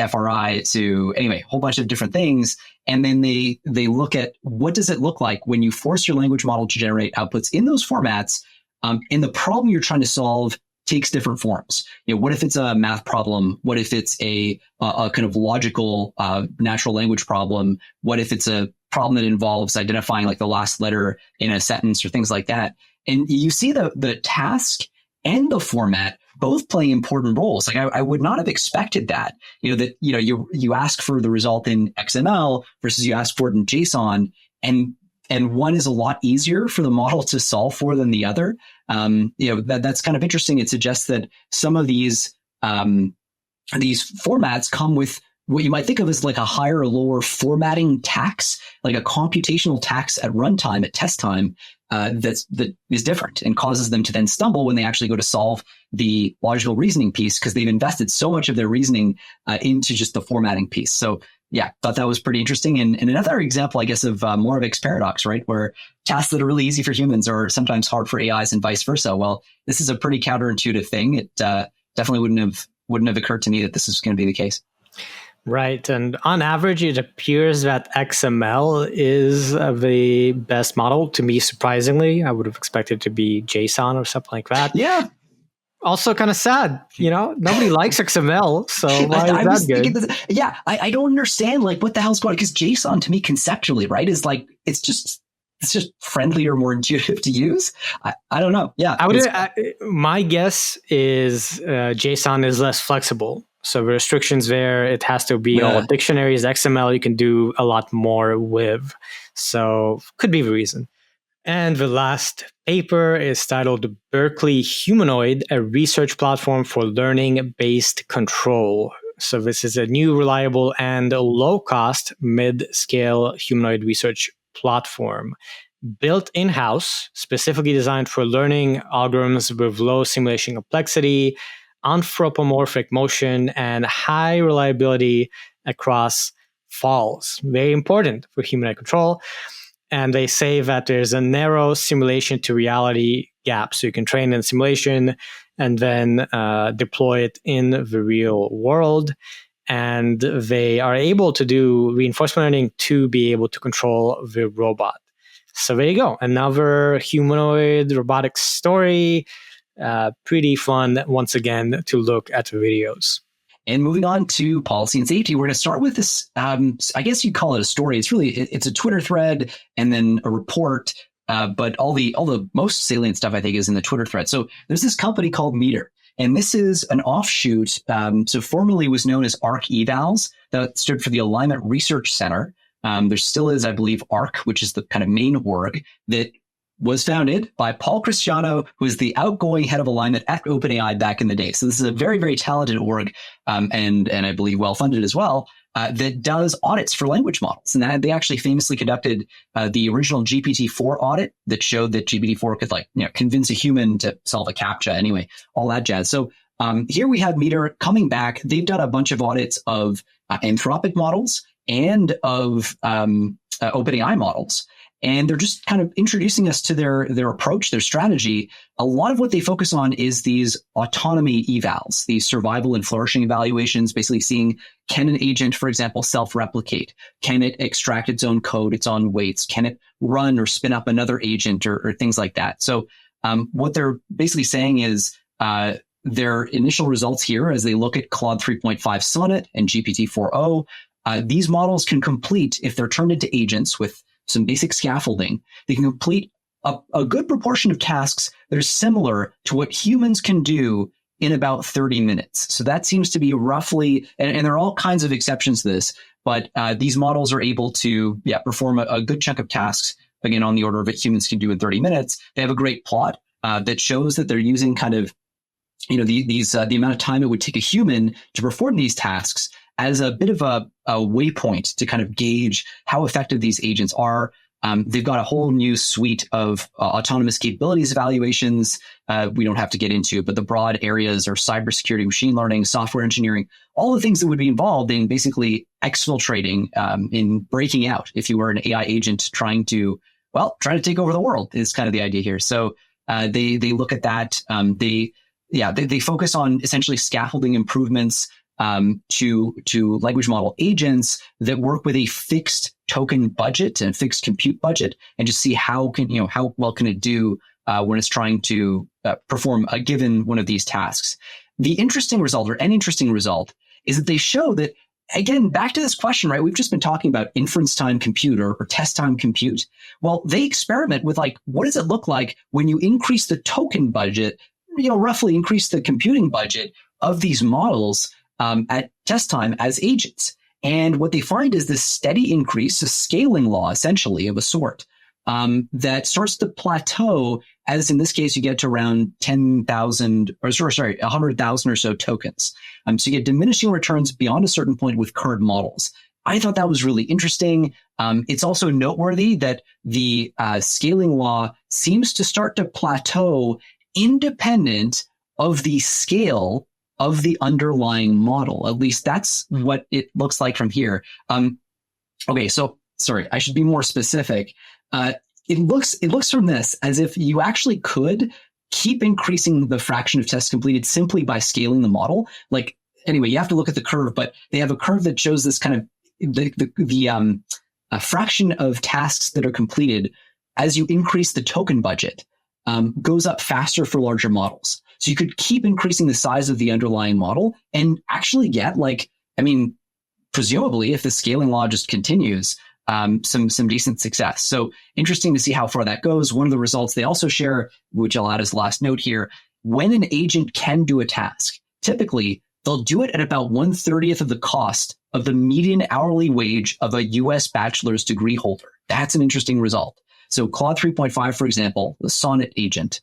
FRI to anyway, a whole bunch of different things. And then they look at what does it look like when you force your language model to generate outputs in those formats, and the problem you're trying to solve takes different forms. What if it's a math problem? What if it's a kind of logical natural language problem? What if it's a problem that involves identifying like the last letter in a sentence or things like that? And you see the task and the format both play important roles. Like I would not have expected that, you ask for the result in XML versus you ask for it in JSON, and one is a lot easier for the model to solve for than the other. That's kind of interesting. It suggests that some of these formats come with what you might think of as like a higher or lower formatting tax, like a computational tax at runtime, at test time, that is different and causes them to then stumble when they actually go to solve the logical reasoning piece because they've invested so much of their reasoning into just the formatting piece. So yeah, thought that was pretty interesting. And another example, I guess, of Moravec's paradox, right? Where tasks that are really easy for humans are sometimes hard for AIs and vice versa. Well, this is a pretty counterintuitive thing. It definitely wouldn't have occurred to me that this is going to be the case. Right. And on average, it appears that XML is the best model. To me, surprisingly, I would have expected to be JSON or something like that. Yeah. Also kind of sad, nobody likes XML. So why is that good? I don't understand like what the hell's going on, because JSON to me conceptually, right, is like, it's just friendlier, more intuitive to use. I don't know. Yeah. My guess is JSON is less flexible. So the restrictions there, it has to be all dictionaries. XML, you can do a lot more with. So could be the reason. And the last paper is titled Berkeley Humanoid, a research platform for learning-based control. So this is a new, reliable, and low-cost mid-scale humanoid research platform built in-house, specifically designed for learning algorithms with low simulation complexity, anthropomorphic motion, and high reliability across falls. Very important for humanoid control. And they say that there's a narrow simulation to reality gap. So you can train in a simulation and then deploy it in the real world. And they are able to do reinforcement learning to be able to control the robot. So there you go. Another humanoid robotics story. Pretty fun, once again, to look at the videos. And moving on to policy and safety, we're going to start with this. I guess you'd call it a story. It's a Twitter thread and then a report. But all the most salient stuff, I think, is in the Twitter thread. So there's this company called METR, and this is an offshoot. So formerly was known as ARC Evals. That stood for the Alignment Research Center. There still is, I believe, ARC, which is the kind of main org that was founded by Paul Cristiano, who is the outgoing head of alignment at OpenAI back in the day. So this is a very, very talented org, and I believe well-funded as well, that does audits for language models. And they actually famously conducted the original GPT-4 audit that showed that GPT-4 could convince a human to solve a CAPTCHA. Anyway, all that jazz. So here we have METR coming back. They've done a bunch of audits of Anthropic models and of OpenAI models. And they're just kind of introducing us to their approach, their strategy. A lot of what they focus on is these autonomy evals, these survival and flourishing evaluations, basically seeing, can an agent, for example, self-replicate? Can it extract its own code, its own weights? Can it run or spin up another agent or things like that? So what they're basically saying is their initial results here, as they look at Claude 3.5 Sonnet and GPT-4o, these models can complete, if they're turned into agents with some basic scaffolding, they can complete a good proportion of tasks that are similar to what humans can do in about 30 minutes. So that seems to be roughly, and there are all kinds of exceptions to this, but these models are able to perform a good chunk of tasks, again, on the order of what humans can do in 30 minutes. They have a great plot that shows that they're using kind of, the amount of time it would take a human to perform these tasks as a bit of a waypoint to kind of gauge how effective these agents are. They've got a whole new suite of autonomous capabilities evaluations. We don't have to get into it, but the broad areas are cybersecurity, machine learning, software engineering, all the things that would be involved in basically exfiltrating, in breaking out, if you were an AI agent trying to take over the world is kind of the idea here. So they look at that. They focus on essentially scaffolding improvements to language model agents that work with a fixed token budget and fixed compute budget, and just see how well can it do when it's trying to perform a given one of these tasks. The interesting result, or an interesting result, is that they show that, again, back to this question, right? We've just been talking about inference time compute or test time compute. Well, they experiment with what does it look like when you increase the token budget, roughly increase the computing budget of these models at test time as agents. And what they find is this steady increase, a scaling law, essentially, of a sort, that starts to plateau as, in this case, you get to around 100,000 or so tokens. So you get diminishing returns beyond a certain point with current models. I thought that was really interesting. It's also noteworthy that the scaling law seems to start to plateau independent of the scale of the underlying model. At least that's what it looks like from here. Okay, so sorry, I should be more specific. It looks from this as if you actually could keep increasing the fraction of tests completed simply by scaling the model. Anyway, you have to look at the curve, but they have a curve that shows this kind of the fraction of tasks that are completed as you increase the token budget goes up faster for larger models. So you could keep increasing the size of the underlying model and actually get presumably, if the scaling law just continues, some decent success. So interesting to see how far that goes. One of the results they also share, which I'll add as the last note here, when an agent can do a task, typically they'll do it at about 1/30 of the cost of the median hourly wage of a US bachelor's degree holder. That's an interesting result. So Claude 3.5, for example, the Sonnet agent,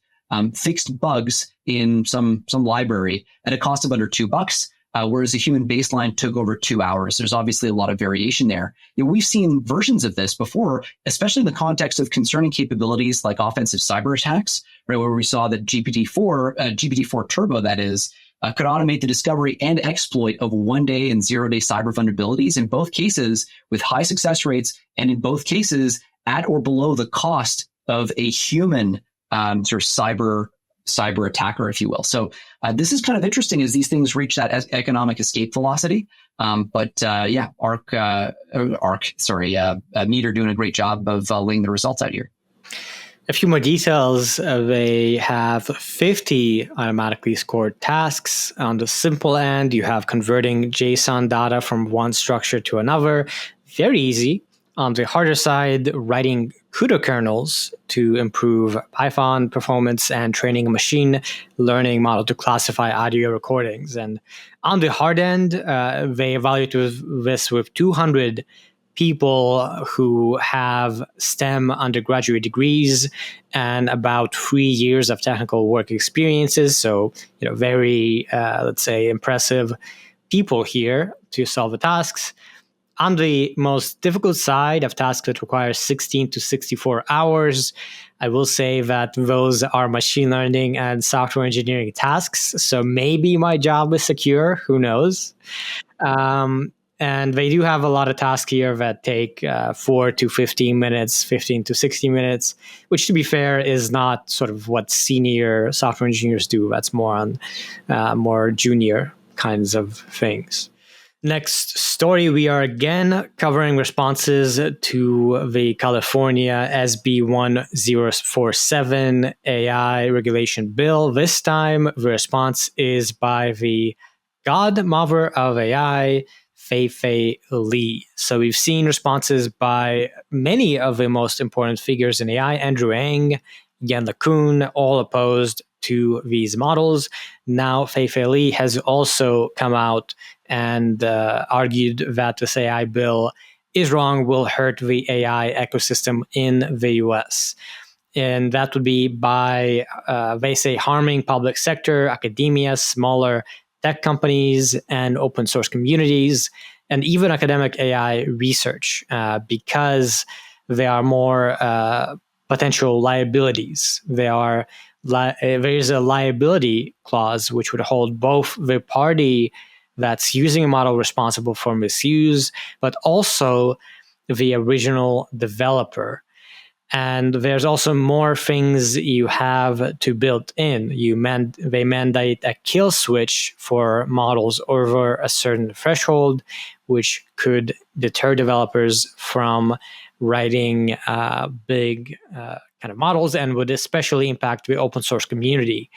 fixed bugs in some library at a cost of under $2, whereas a human baseline took over 2 hours. There's obviously a lot of variation there. We've seen versions of this before, especially in the context of concerning capabilities like offensive cyber attacks, right, where we saw that GPT-4 Turbo, that is, could automate the discovery and exploit of 1-day and 0-day cyber vulnerabilities, in both cases with high success rates, and in both cases at or below the cost of a human sort of cyber attacker, if you will. So this is kind of interesting as these things reach that economic escape velocity. METR doing a great job of laying the results out here. A few more details. They have 50 automatically scored tasks. On the simple end, you have converting JSON data from one structure to another. Very easy. On the harder side, writing CUDA kernels to improve Python performance and training a machine learning model to classify audio recordings. And on the hard end, they evaluate this with 200 people who have STEM undergraduate degrees and about 3 years of technical work experiences. So, very, let's say, impressive people here to solve the tasks. On the most difficult side of tasks that require 16 to 64 hours, I will say that those are machine learning and software engineering tasks. So maybe my job is secure, who knows? And they do have a lot of tasks here that take 4 to 15 minutes, 15 to 60 minutes, which, to be fair, is not sort of what senior software engineers do. That's more on more junior kinds of things. Next story, we are again covering responses to the California SB 1047 AI regulation bill. This time, the response is by the Godmother of AI, Fei Li. So we've seen responses by many of the most important figures in AI, Andrew Ng, Yann LeCun, all opposed to these models. Now, Fei Li has also come out and argued that this AI bill is wrong, will hurt the AI ecosystem in the US. And that would be by, they say, harming public sector, academia, smaller tech companies, and open source communities, and even academic AI research, because there are more potential liabilities. There is a liability clause which would hold both the party that's using a model responsible for misuse, but also the original developer. And there's also more things you have to build in. They mandate a kill switch for models over a certain threshold, which could deter developers from writing big kind of models and would especially impact the open source community.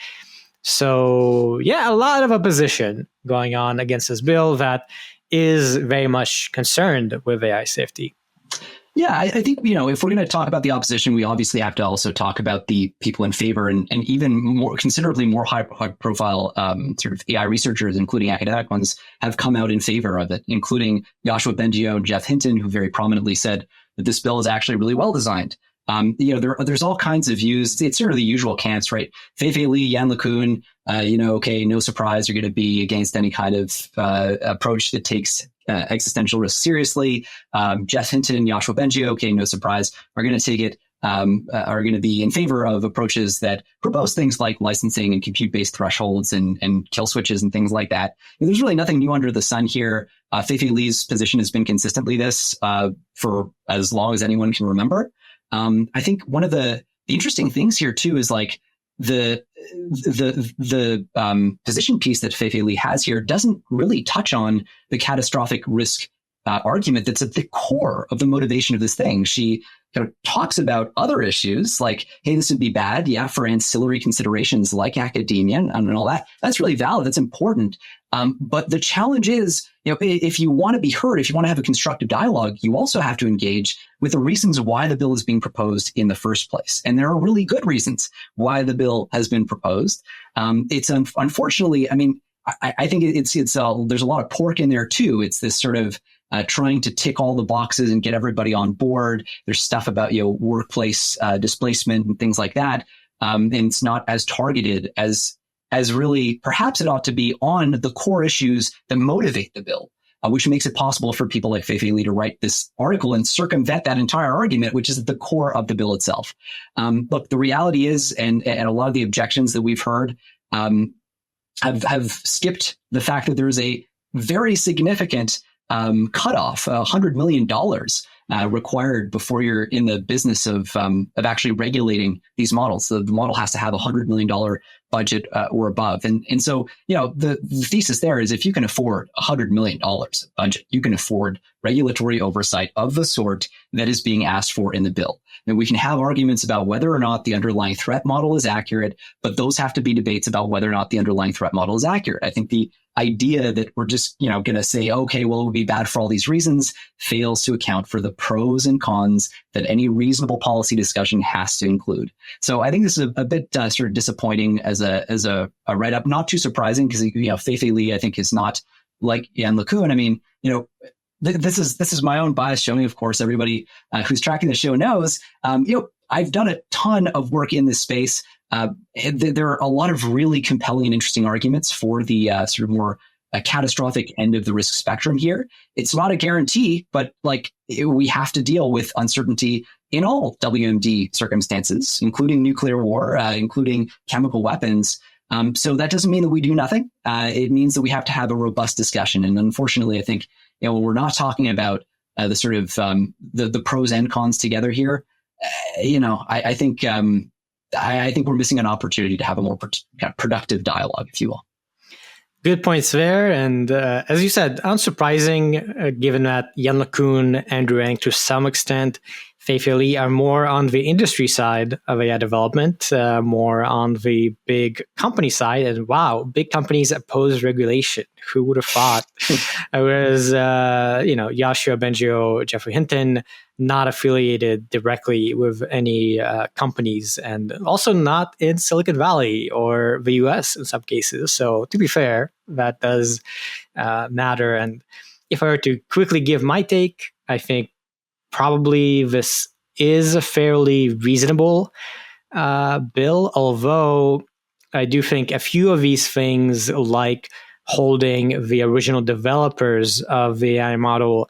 So, yeah, a lot of opposition going on against this bill that is very much concerned with AI safety. Yeah, I think, if we're going to talk about the opposition, we obviously have to also talk about the people in favor, and even more, considerably more high profile sort of AI researchers, including academic ones, have come out in favor of it, including Yoshua Bengio and Jeff Hinton, who very prominently said that this bill is actually really well designed. There's all kinds of views. It's sort of the usual camps, right? Fei Li, Yann LeCun, okay, no surprise, you're going to be against any kind of approach that takes existential risk seriously. Jeff Hinton and Yoshua Bengio, okay, no surprise, are going to take it, are going to be in favor of approaches that propose things like licensing and compute-based thresholds and kill switches and things like that. And there's really nothing new under the sun here. Fei Li's position has been consistently this for as long as anyone can remember. I think one of the interesting things here too is like the position piece that Fei Li has here doesn't really touch on the catastrophic risk argument that's at the core of the motivation of this thing. She kind of talks about other issues like, hey, this would be bad, yeah, for ancillary considerations like academia and all that. That's really valid. That's important. But the challenge is, if you want to be heard, if you want to have a constructive dialogue, you also have to engage with the reasons why the bill is being proposed in the first place. And there are really good reasons why the bill has been proposed. It's unfortunately, I mean, I think it's there's a lot of pork in there too. It's this sort of trying to tick all the boxes and get everybody on board. There's stuff about workplace displacement and things like that, and it's not as targeted as really perhaps it ought to be on the core issues that motivate the bill, which makes it possible for people like Fei Li to write this article and circumvent that entire argument, which is at the core of the bill itself. Look, the reality is, and a lot of the objections that we've heard have skipped the fact that there is a very significant cutoff, $100 million required before you're in the business of actually regulating these models. So the model has to have $100 million budget or above. And so, the thesis there is if you can afford $100 million budget, you can afford regulatory oversight of the sort that is being asked for in the bill. And we can have arguments about whether or not the underlying threat model is accurate, but those have to be debates about whether or not the underlying threat model is accurate. I think the idea that we're just, going to say, okay, well, it would be bad for all these reasons fails to account for the pros and cons that any reasonable policy discussion has to include. So I think this is a bit sort of disappointing as a write-up, not too surprising because, Fei-Fei Li, I think, is not like Yann LeCun. I mean, this is my own bias showing, of course, everybody who's tracking the show knows, I've done a ton of work in this space. There are a lot of really compelling and interesting arguments for the sort of more catastrophic end of the risk spectrum here. It's not a guarantee, but we have to deal with uncertainty in all WMD circumstances, including nuclear war, including chemical weapons. So that doesn't mean that we do nothing. It means that we have to have a robust discussion. And unfortunately, I think when we're not talking about the sort of the pros and cons together here, I think we're missing an opportunity to have a more productive dialogue, if you will. Good points there. And as you said, unsurprising, given that Yann LeCun, Andrew Ng, to some extent, Fei-Fei Li are more on the industry side of AI development, more on the big company side. And wow, big companies oppose regulation. Who would have thought? Whereas, Yoshua Bengio, Jeffrey Hinton, not affiliated directly with any companies, and also not in Silicon Valley or the US in some cases. So to be fair, that does matter. And if I were to quickly give my take, I think probably this is a fairly reasonable bill, although I do think a few of these things, like holding the original developers of the AI model,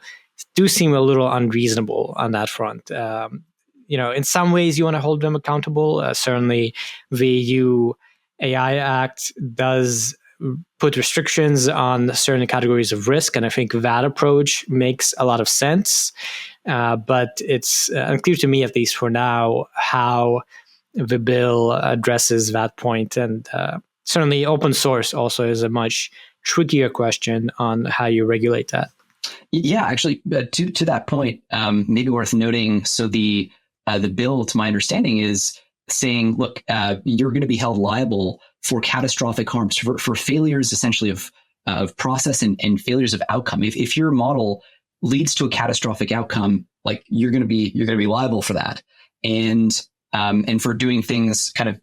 do seem a little unreasonable on that front. In some ways, you want to hold them accountable. Certainly, the EU AI Act does put restrictions on certain categories of risk, and I think that approach makes a lot of sense. But it's unclear to me, at least for now, how the bill addresses that point. And certainly, open source also is a much trickier question on how you regulate that. Yeah, actually, to that point, maybe worth noting. So the bill, to my understanding, is saying, look, you're going to be held liable for catastrophic harms, for failures essentially of process and failures of outcome. If your model leads to a catastrophic outcome, you're going to be liable for that, and for doing things kind of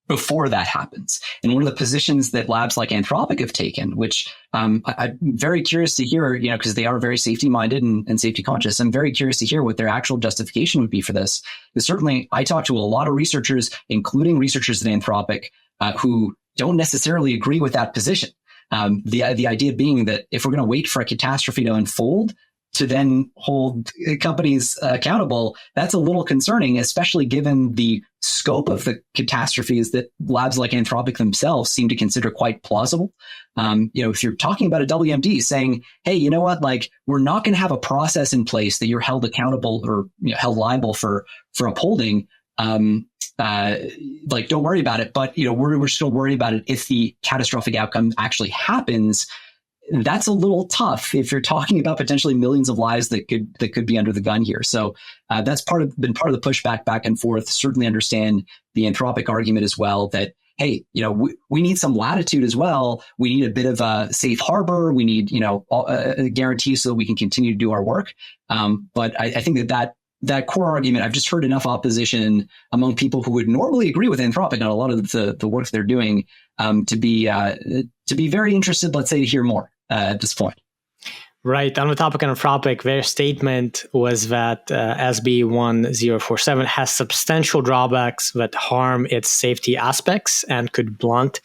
before that happens. And one of the positions that labs like Anthropic have taken, which I'm very curious to hear, because they are very safety minded and safety conscious. I'm very curious to hear what their actual justification would be for this. Because certainly I talked to a lot of researchers, including researchers at Anthropic, who don't necessarily agree with that position. The idea being that if we're going to wait for a catastrophe to unfold to then hold companies accountable, that's a little concerning, especially given the scope of the catastrophes that labs like Anthropic themselves seem to consider quite plausible. If you're talking about a WMD saying, hey, you know what, we're not going to have a process in place that you're held accountable or held liable for upholding, don't worry about it. But, we're still worried about it if the catastrophic outcome actually happens. That's a little tough if you're talking about potentially millions of lives that could be under the gun here. So that's been part of the pushback back and forth. Certainly understand the Anthropic argument as well that, hey, we need some latitude as well. We need a bit of a safe harbor. We need, a guarantee so that we can continue to do our work. But I think that core argument, I've just heard enough opposition among people who would normally agree with Anthropic on a lot of the work they're doing to be very interested, let's say, to hear more at this point. Right. On the topic of Anthropic, their statement was that SB 1047 has substantial drawbacks that harm its safety aspects and could blunt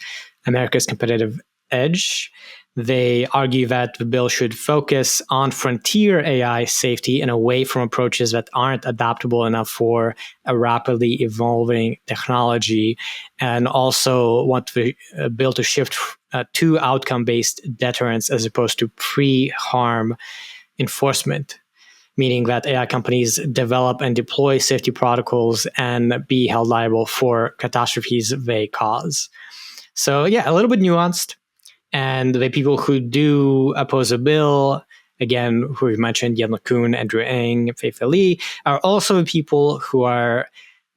America's competitive edge. They argue that the bill should focus on frontier AI safety and away from approaches that aren't adaptable enough for a rapidly evolving technology, and also want the bill to shift to outcome-based deterrence as opposed to pre-harm enforcement. meaning that AI companies develop and deploy safety protocols and be held liable for catastrophes they cause. So yeah, a little bit nuanced. And the people who do oppose a bill, again, who we've mentioned, Yan LeCun, Andrew Ng, Fei-Fei Li, are also the people who are,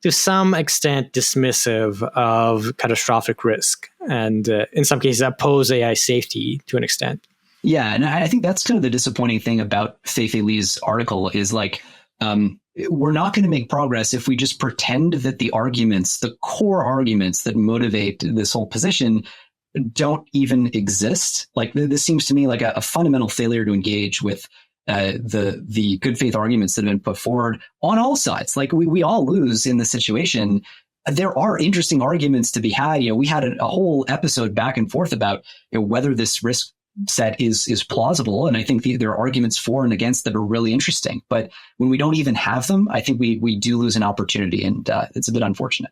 to some extent, dismissive of catastrophic risk and, in some cases, oppose AI safety to an extent. Yeah, and I think that's kind of the disappointing thing about Fei-Fei Li's article is like, we're not going to make progress if we just pretend that the arguments, the core arguments that motivate this whole position don't even exist. Like this seems to me like a fundamental failure to engage with the good faith arguments that have been put forward on all sides. Like we all lose in this situation. There are interesting arguments to be had. You know, we had a whole episode back and forth about whether this risk set is plausible, and I think there are arguments for and against that are really interesting. But when we don't even have them, I think we do lose an opportunity, and it's a bit unfortunate.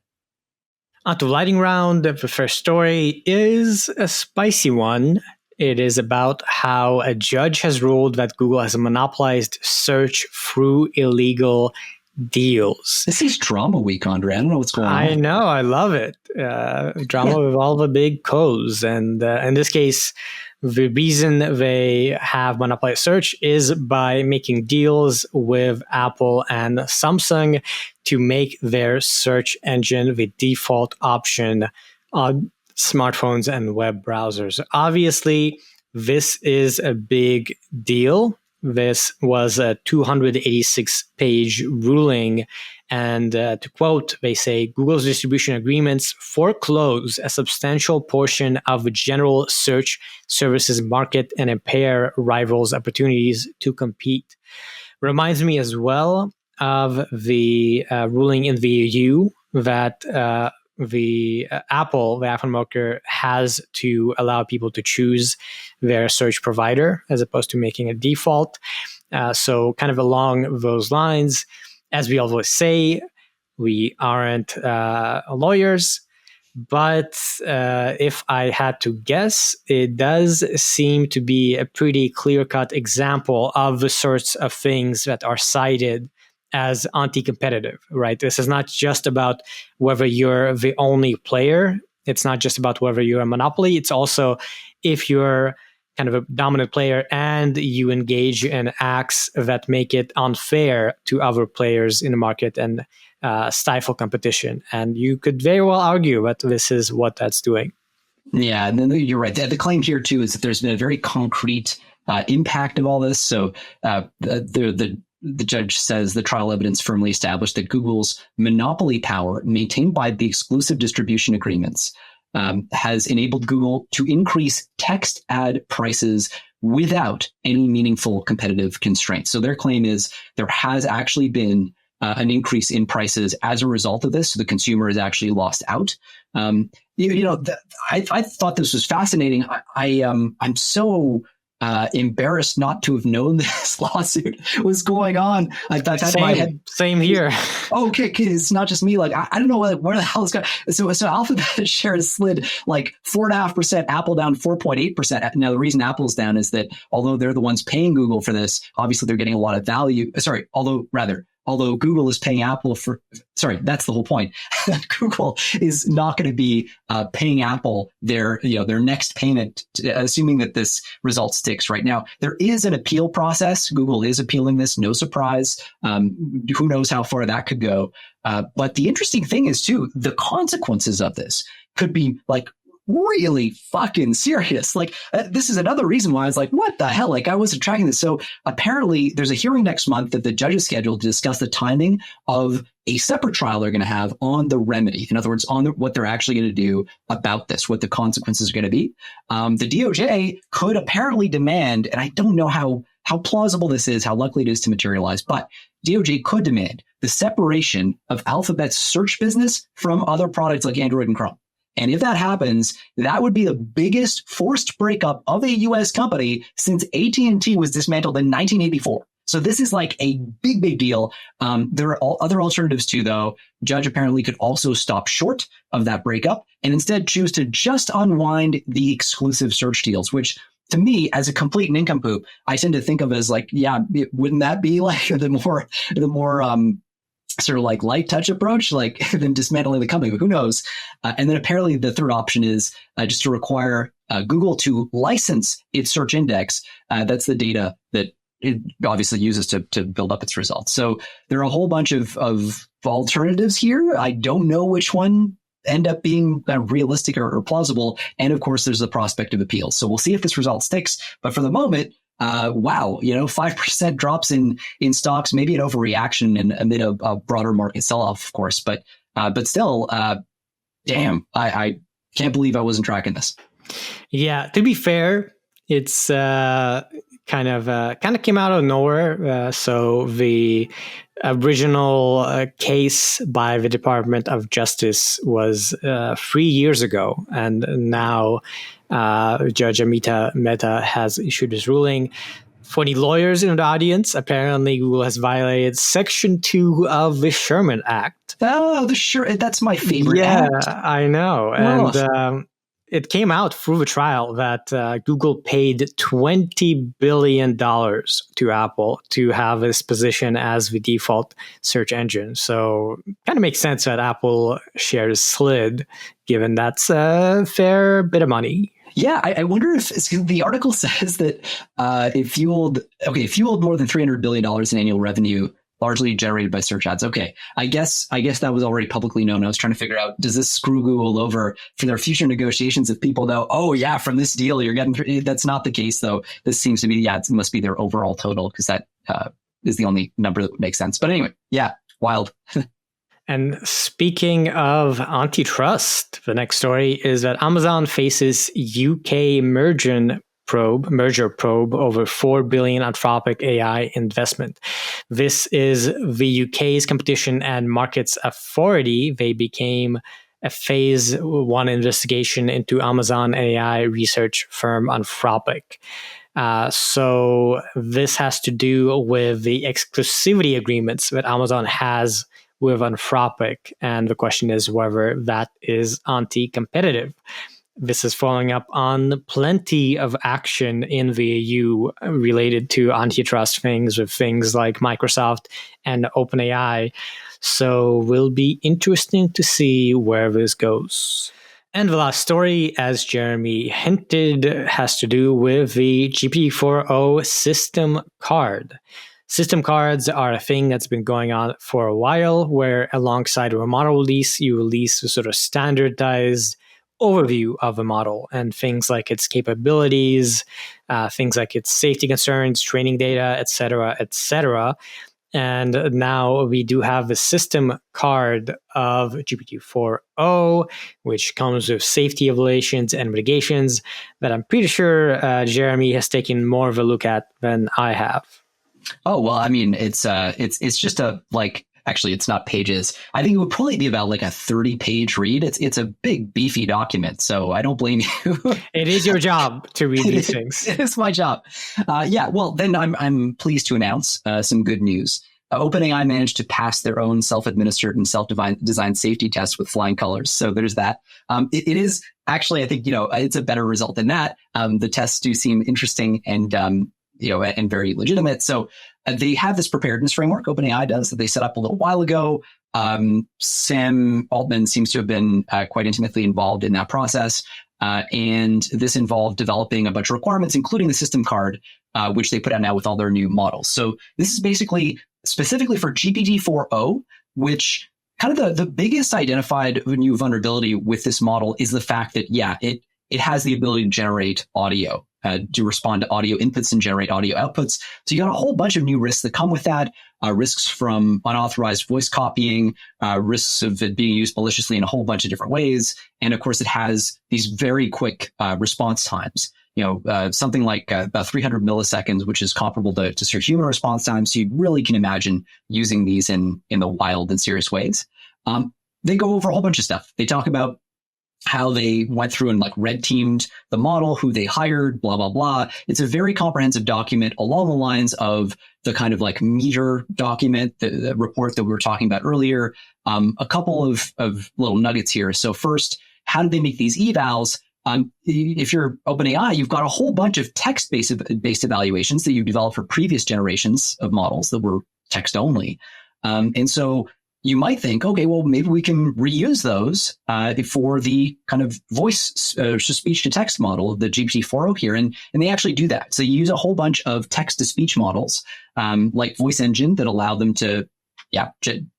On to lightning round. The first story is a spicy one. It is about how a judge has ruled that Google has monopolized search through illegal deals. This is drama week, Andre. I don't know what's going on. I know. I love it. Drama with all the big codes. And in this case, the reason they have monopolized search is by making deals with Apple and Samsung to make their search engine the default option on smartphones and web browsers. Obviously, this is a big deal. This was a 286-page ruling. And to quote, they say, Google's distribution agreements foreclose a substantial portion of the general search services market and impair rivals' opportunities to compete. Reminds me as well of the ruling in the EU that the Apple marker, has to allow people to choose their search provider as opposed to making a default. So kind of along those lines, as we always say, we aren't lawyers, but if I had to guess, it does seem to be a pretty clear-cut example of the sorts of things that are cited as anti-competitive, right? This is not just about whether you're the only player. It's not just about whether you're a monopoly. It's also if you're kind of a dominant player and you engage in acts that make it unfair to other players in the market and stifle competition. And you could very well argue that this is what that's doing. Yeah, and then you're right. The claim here, too, is that there's been a very concrete impact of all this. So the judge says the trial evidence firmly established that Google's monopoly power, maintained by the exclusive distribution agreements, has enabled Google to increase text ad prices without any meaningful competitive constraints. So their claim is there has actually been an increase in prices as a result of this. So the consumer has actually lost out. I thought this was fascinating. I'm so embarrassed not to have known this lawsuit was going on. Same here. Okay, it's not just me. Like I don't know where the hell it's going. So Alphabet shares slid like 4.5%, Apple down 4.8%. Now the reason Apple's down is that although they're the ones paying Google for this, obviously they're getting a lot of value. Although Google is paying Apple for, that's the whole point. Google is not going to be paying Apple their next payment, assuming that this result sticks. Right now, there is an appeal process. Google is appealing this, no surprise. Who knows how far that could go? But the interesting thing is, too, the consequences of this could be like really fucking serious. Like this is another reason why I was like, what the hell? Like I wasn't tracking this. So apparently there's a hearing next month that the judge is scheduled to discuss the timing of a separate trial they're going to have on the remedy. In other words, on what they're actually going to do about this, what the consequences are going to be. The DOJ could apparently demand, and I don't know how plausible this is, how likely it is to materialize, but DOJ could demand the separation of Alphabet's search business from other products like Android and Chrome. And if that happens, that would be the biggest forced breakup of a U.S. company since AT&T was dismantled in 1984. So this is like a big, big deal. There are other alternatives too, though. Judge apparently could also stop short of that breakup and instead choose to just unwind the exclusive search deals, which to me, as a complete nincompoop, I tend to think of it as like, yeah, wouldn't that be like the more sort of like light touch approach, like than dismantling the company? But who knows? And then apparently the third option is just to require Google to license its search index. That's the data that it obviously uses to build up its results. So there are a whole bunch of alternatives here. I don't know which one end up being realistic or plausible. And of course, there's the prospect of appeal. So we'll see if this result sticks. But for the moment, wow, 5% drops in stocks, maybe an overreaction and amid a broader market sell-off, of course. But still, damn, I can't believe I wasn't tracking this. Yeah, to be fair, it's kind of came out of nowhere. So the original case by the Department of Justice was 3 years ago, and now Judge Mehta has issued his ruling. For the lawyers in the audience, apparently Google has violated Section 2 of the Sherman Act. Oh, that's my favorite act. Yeah, I know. And it came out through the trial that Google paid $20 billion to Apple to have this position as the default search engine. So kind of makes sense that Apple shares slid, given that's a fair bit of money. Yeah, I wonder if the article says that it fueled more than $300 billion in annual revenue, largely generated by search ads. Okay, I guess that was already publicly known. I was trying to figure out, does this screw Google over for their future negotiations if people know, oh yeah, from this deal you're getting? That's not the case though. This seems to be, it must be their overall total, because that is the only number that would make sense. But anyway, yeah, wild. And speaking of antitrust, the next story is that Amazon faces UK merger probe over $4 billion Anthropic AI investment. This is the UK's Competition and Markets Authority. They became a phase 1 investigation into Amazon AI research firm Anthropic. So this has to do with the exclusivity agreements that Amazon has with Anthropic, and the question is whether that is anti-competitive. This is following up on plenty of action in the EU related to antitrust things, with things like Microsoft and OpenAI. So will be interesting to see where this goes. And the last story, as Jeremy hinted, has to do with the GPT-4o system card. System cards are a thing that's been going on for a while, where alongside of a model release, you release a sort of standardized overview of a model and things like its capabilities, things like its safety concerns, training data, et cetera, et cetera. And now we do have the system card of GPT-4o, which comes with safety evaluations and mitigations that I'm pretty sure Jeremy has taken more of a look at than I have. Oh, well, I mean, it's just actually, it's not pages. I think it would probably be about like a 30-page read. It's a big, beefy document, so I don't blame you. It is your job to read these things. It is my job. Yeah, well, then I'm pleased to announce some good news. OpenAI managed to pass their own self-administered and self-designed safety tests with flying colors. So there's that. It is actually, I think, it's a better result than that. The tests do seem interesting and and very legitimate. So they have this preparedness framework, OpenAI does, that they set up a little while ago. Sam Altman seems to have been quite intimately involved in that process. And this involved developing a bunch of requirements, including the system card, which they put out now with all their new models. So this is basically specifically for GPT-4o, which kind of the biggest identified new vulnerability with this model is the fact that, it has the ability to generate audio, to respond to audio inputs and generate audio outputs. So you got a whole bunch of new risks that come with that, risks from unauthorized voice copying, risks of it being used maliciously in a whole bunch of different ways. And of course, it has these very quick response times, something like about 300 milliseconds, which is comparable to sort of human response time. So you really can imagine using these in the wild and serious ways. They go over a whole bunch of stuff. They talk about how they went through and red teamed the model, who they hired, blah, blah, blah. It's a very comprehensive document along the lines of the kind of METR document, the report that we were talking about earlier. A couple of little nuggets here. So first, how did they make these evals? If you're OpenAI, you've got a whole bunch of text-based evaluations that you've developed for previous generations of models that were text only. And so you might think, okay, well, maybe we can reuse those for the kind of voice speech to text model of the GPT-4o here. And they actually do that. So you use a whole bunch of text to speech models, like Voice Engine, that allow them to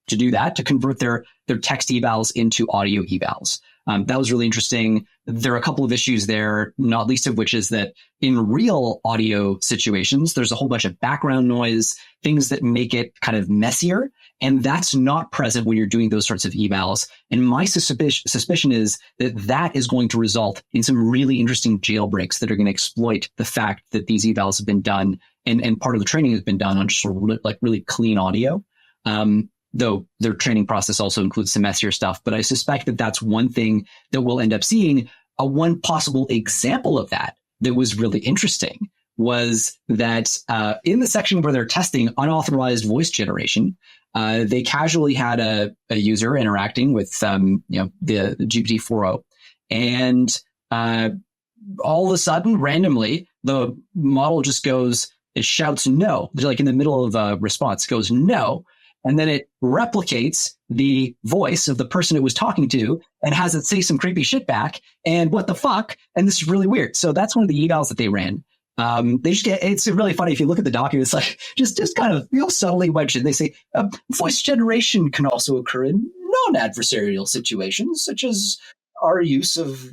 do that, to convert their text evals into audio evals. That was really interesting. There are a couple of issues there, not least of which is that in real audio situations, there's a whole bunch of background noise, things that make it kind of messier. And that's not present when you're doing those sorts of evals. And my suspicion is that that is going to result in some really interesting jailbreaks that are going to exploit the fact that these evals have been done and part of the training has been done on just sort of like really clean audio. Though their training process also includes some messier stuff. But I suspect that that's one thing that we'll end up seeing. One possible example of that was really interesting was that in the section where they're testing unauthorized voice generation, they casually had a user interacting with the GPT-4o, and all of a sudden, randomly, the model just it shouts no, like in the middle of a response, goes no. And then it replicates the voice of the person it was talking to and has it say some creepy shit back. And what the fuck? And this is really weird. So that's one of the evals that they ran. It's really funny if you look at the document. It's like just kind of subtly mentioned. They say voice generation can also occur in non-adversarial situations, such as our use of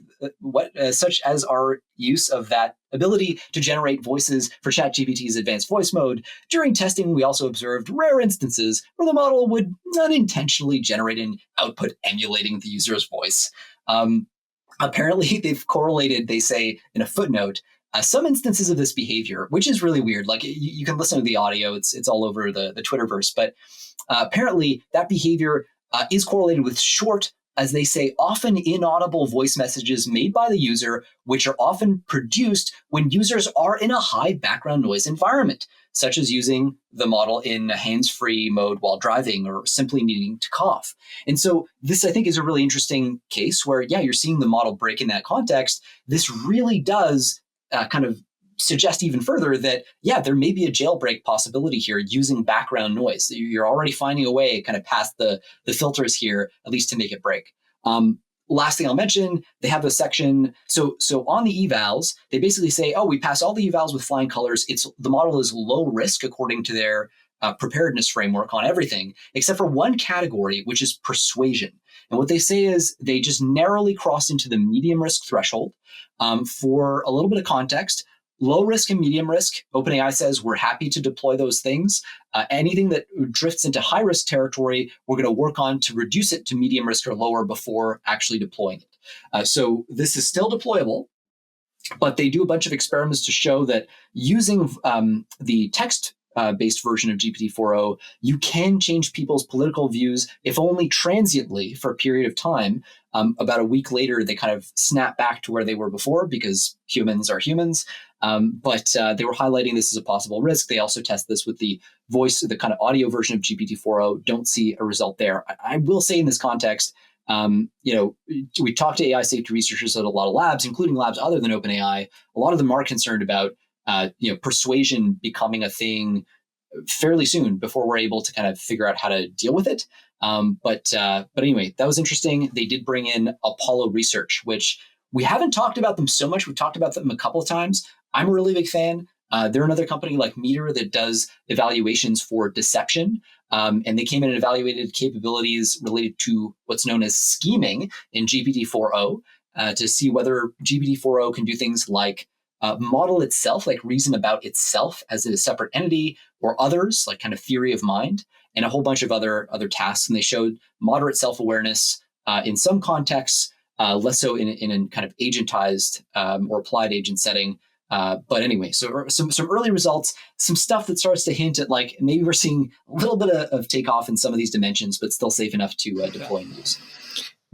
that ability to generate voices for ChatGPT's advanced voice mode. During testing, we also observed rare instances where the model would unintentionally generate an output emulating the user's voice. Apparently, they've correlated, they say in a footnote, some instances of this behavior, which is really weird. Like you can listen to the audio; it's all over the Twitterverse. But apparently, that behavior is correlated with short, as they say, often inaudible voice messages made by the user, which are often produced when users are in a high background noise environment, such as using the model in a hands-free mode while driving or simply needing to cough. And so this, I think, is a really interesting case where, you're seeing the model break in that context. This really does kind of suggest even further that, there may be a jailbreak possibility here using background noise. You're already finding a way kind of past the filters here, at least to make it break. Last thing I'll mention, they have a section. So on the evals, they basically say, we pass all the evals with flying colors. The model is low risk according to their preparedness framework on everything, except for one category, which is persuasion. And what they say is they just narrowly cross into the medium risk threshold. For a little bit of context, low risk and medium risk, OpenAI says we're happy to deploy those things. Anything that drifts into high risk territory, we're going to work on to reduce it to medium risk or lower before actually deploying it. So this is still deployable, but they do a bunch of experiments to show that using the text based version of GPT-4o, you can change people's political views, if only transiently for a period of time. About a week later, they kind of snap back to where they were before because humans are humans. But they were highlighting this as a possible risk. They also test this with the voice, the kind of audio version of GPT-4o. Don't see a result there. I will say in this context, we talked to AI safety researchers at a lot of labs, including labs other than OpenAI. A lot of them are concerned about persuasion becoming a thing fairly soon before we're able to kind of figure out how to deal with it. But anyway, that was interesting. They did bring in Apollo Research, which we haven't talked about them so much. We've talked about them a couple of times. I'm a really big fan. They're another company like METR that does evaluations for deception. And they came in and evaluated capabilities related to what's known as scheming in GPT-4o to see whether GPT-4o can do things like model itself, like reason about itself as a separate entity, or others, like kind of theory of mind, and a whole bunch of other tasks. And they showed moderate self-awareness in some contexts, less so in a kind of agentized or applied agent setting. But anyway, so some early results, some stuff that starts to hint at like maybe we're seeing a little bit of takeoff in some of these dimensions, but still safe enough to deploy and use.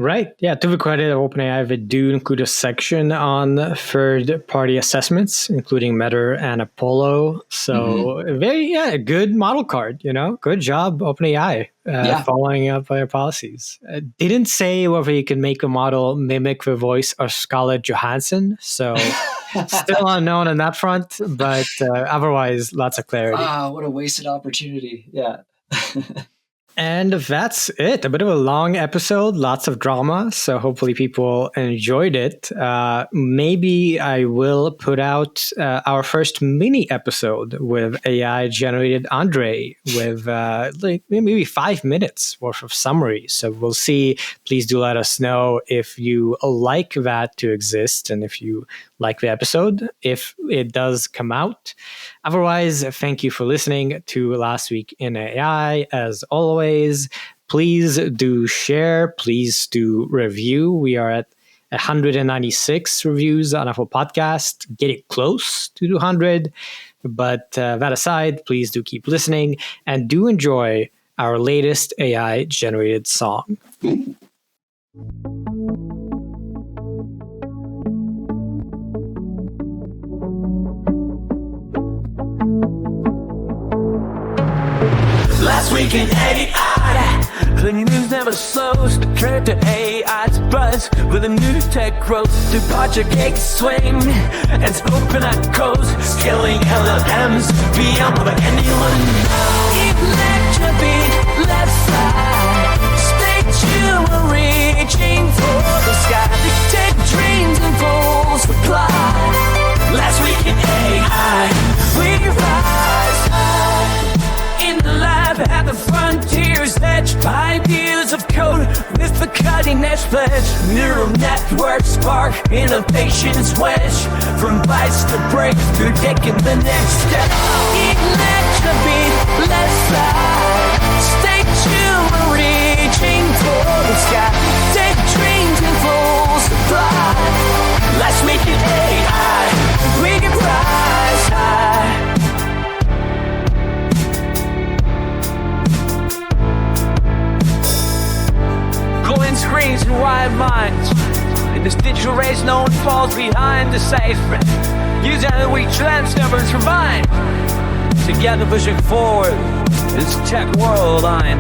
Right. Yeah. To the credit of OpenAI, they do include a section on third-party assessments, including METR and Apollo. So very, good model card. Good job, OpenAI, following up their policies. Didn't say whether you can make a model mimic the voice of Scarlett Johansson. So still unknown on that front, but otherwise, lots of clarity. What a wasted opportunity. Yeah. And that's it. A bit of a long episode, lots of drama. So hopefully people enjoyed it. Maybe I will put out our first mini episode with AI generated Andre with maybe 5 minutes worth of summary. So we'll see. Please do let us know if you like that to exist and if you like the episode, if it does come out. Otherwise, thank you for listening to Last Week in AI. As always, please do share, please do review. We are at 196 reviews on Apple Podcast, getting close to 200. But that aside, please do keep listening and do enjoy our latest AI-generated song. Last week in AI, the news never slows. The Character AI's buzz with a new tech growth. The project X swing and it's open at coast, scaling LLMs beyond what anyone knows. Electrify, let's fly. Stay tuned, we're reaching for the sky. The tech dreams in full supply. Last week in AI, we rise high. In the lab at the frontier's edge, 5 years of code with the cutting edge pledge. Neural networks spark innovation's wedge. From bytes to breakthrough, taking the next step. Electrify, let's fly. Stay tuned, we're reaching for the sky. Take dreams in full supply. Last week in AI, we can rise high. Glowing screens and wide minds. In this digital race, no one falls behind. Decipherment. Using the weak trends numbers combined. Together pushing forward. This tech world line.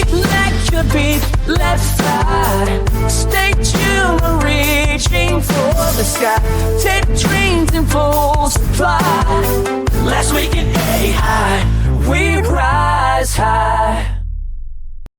Electrify, let's fly. Stay tuned, we're reaching for the sky. Take dreams in full supply. Last week in AI, we rise high.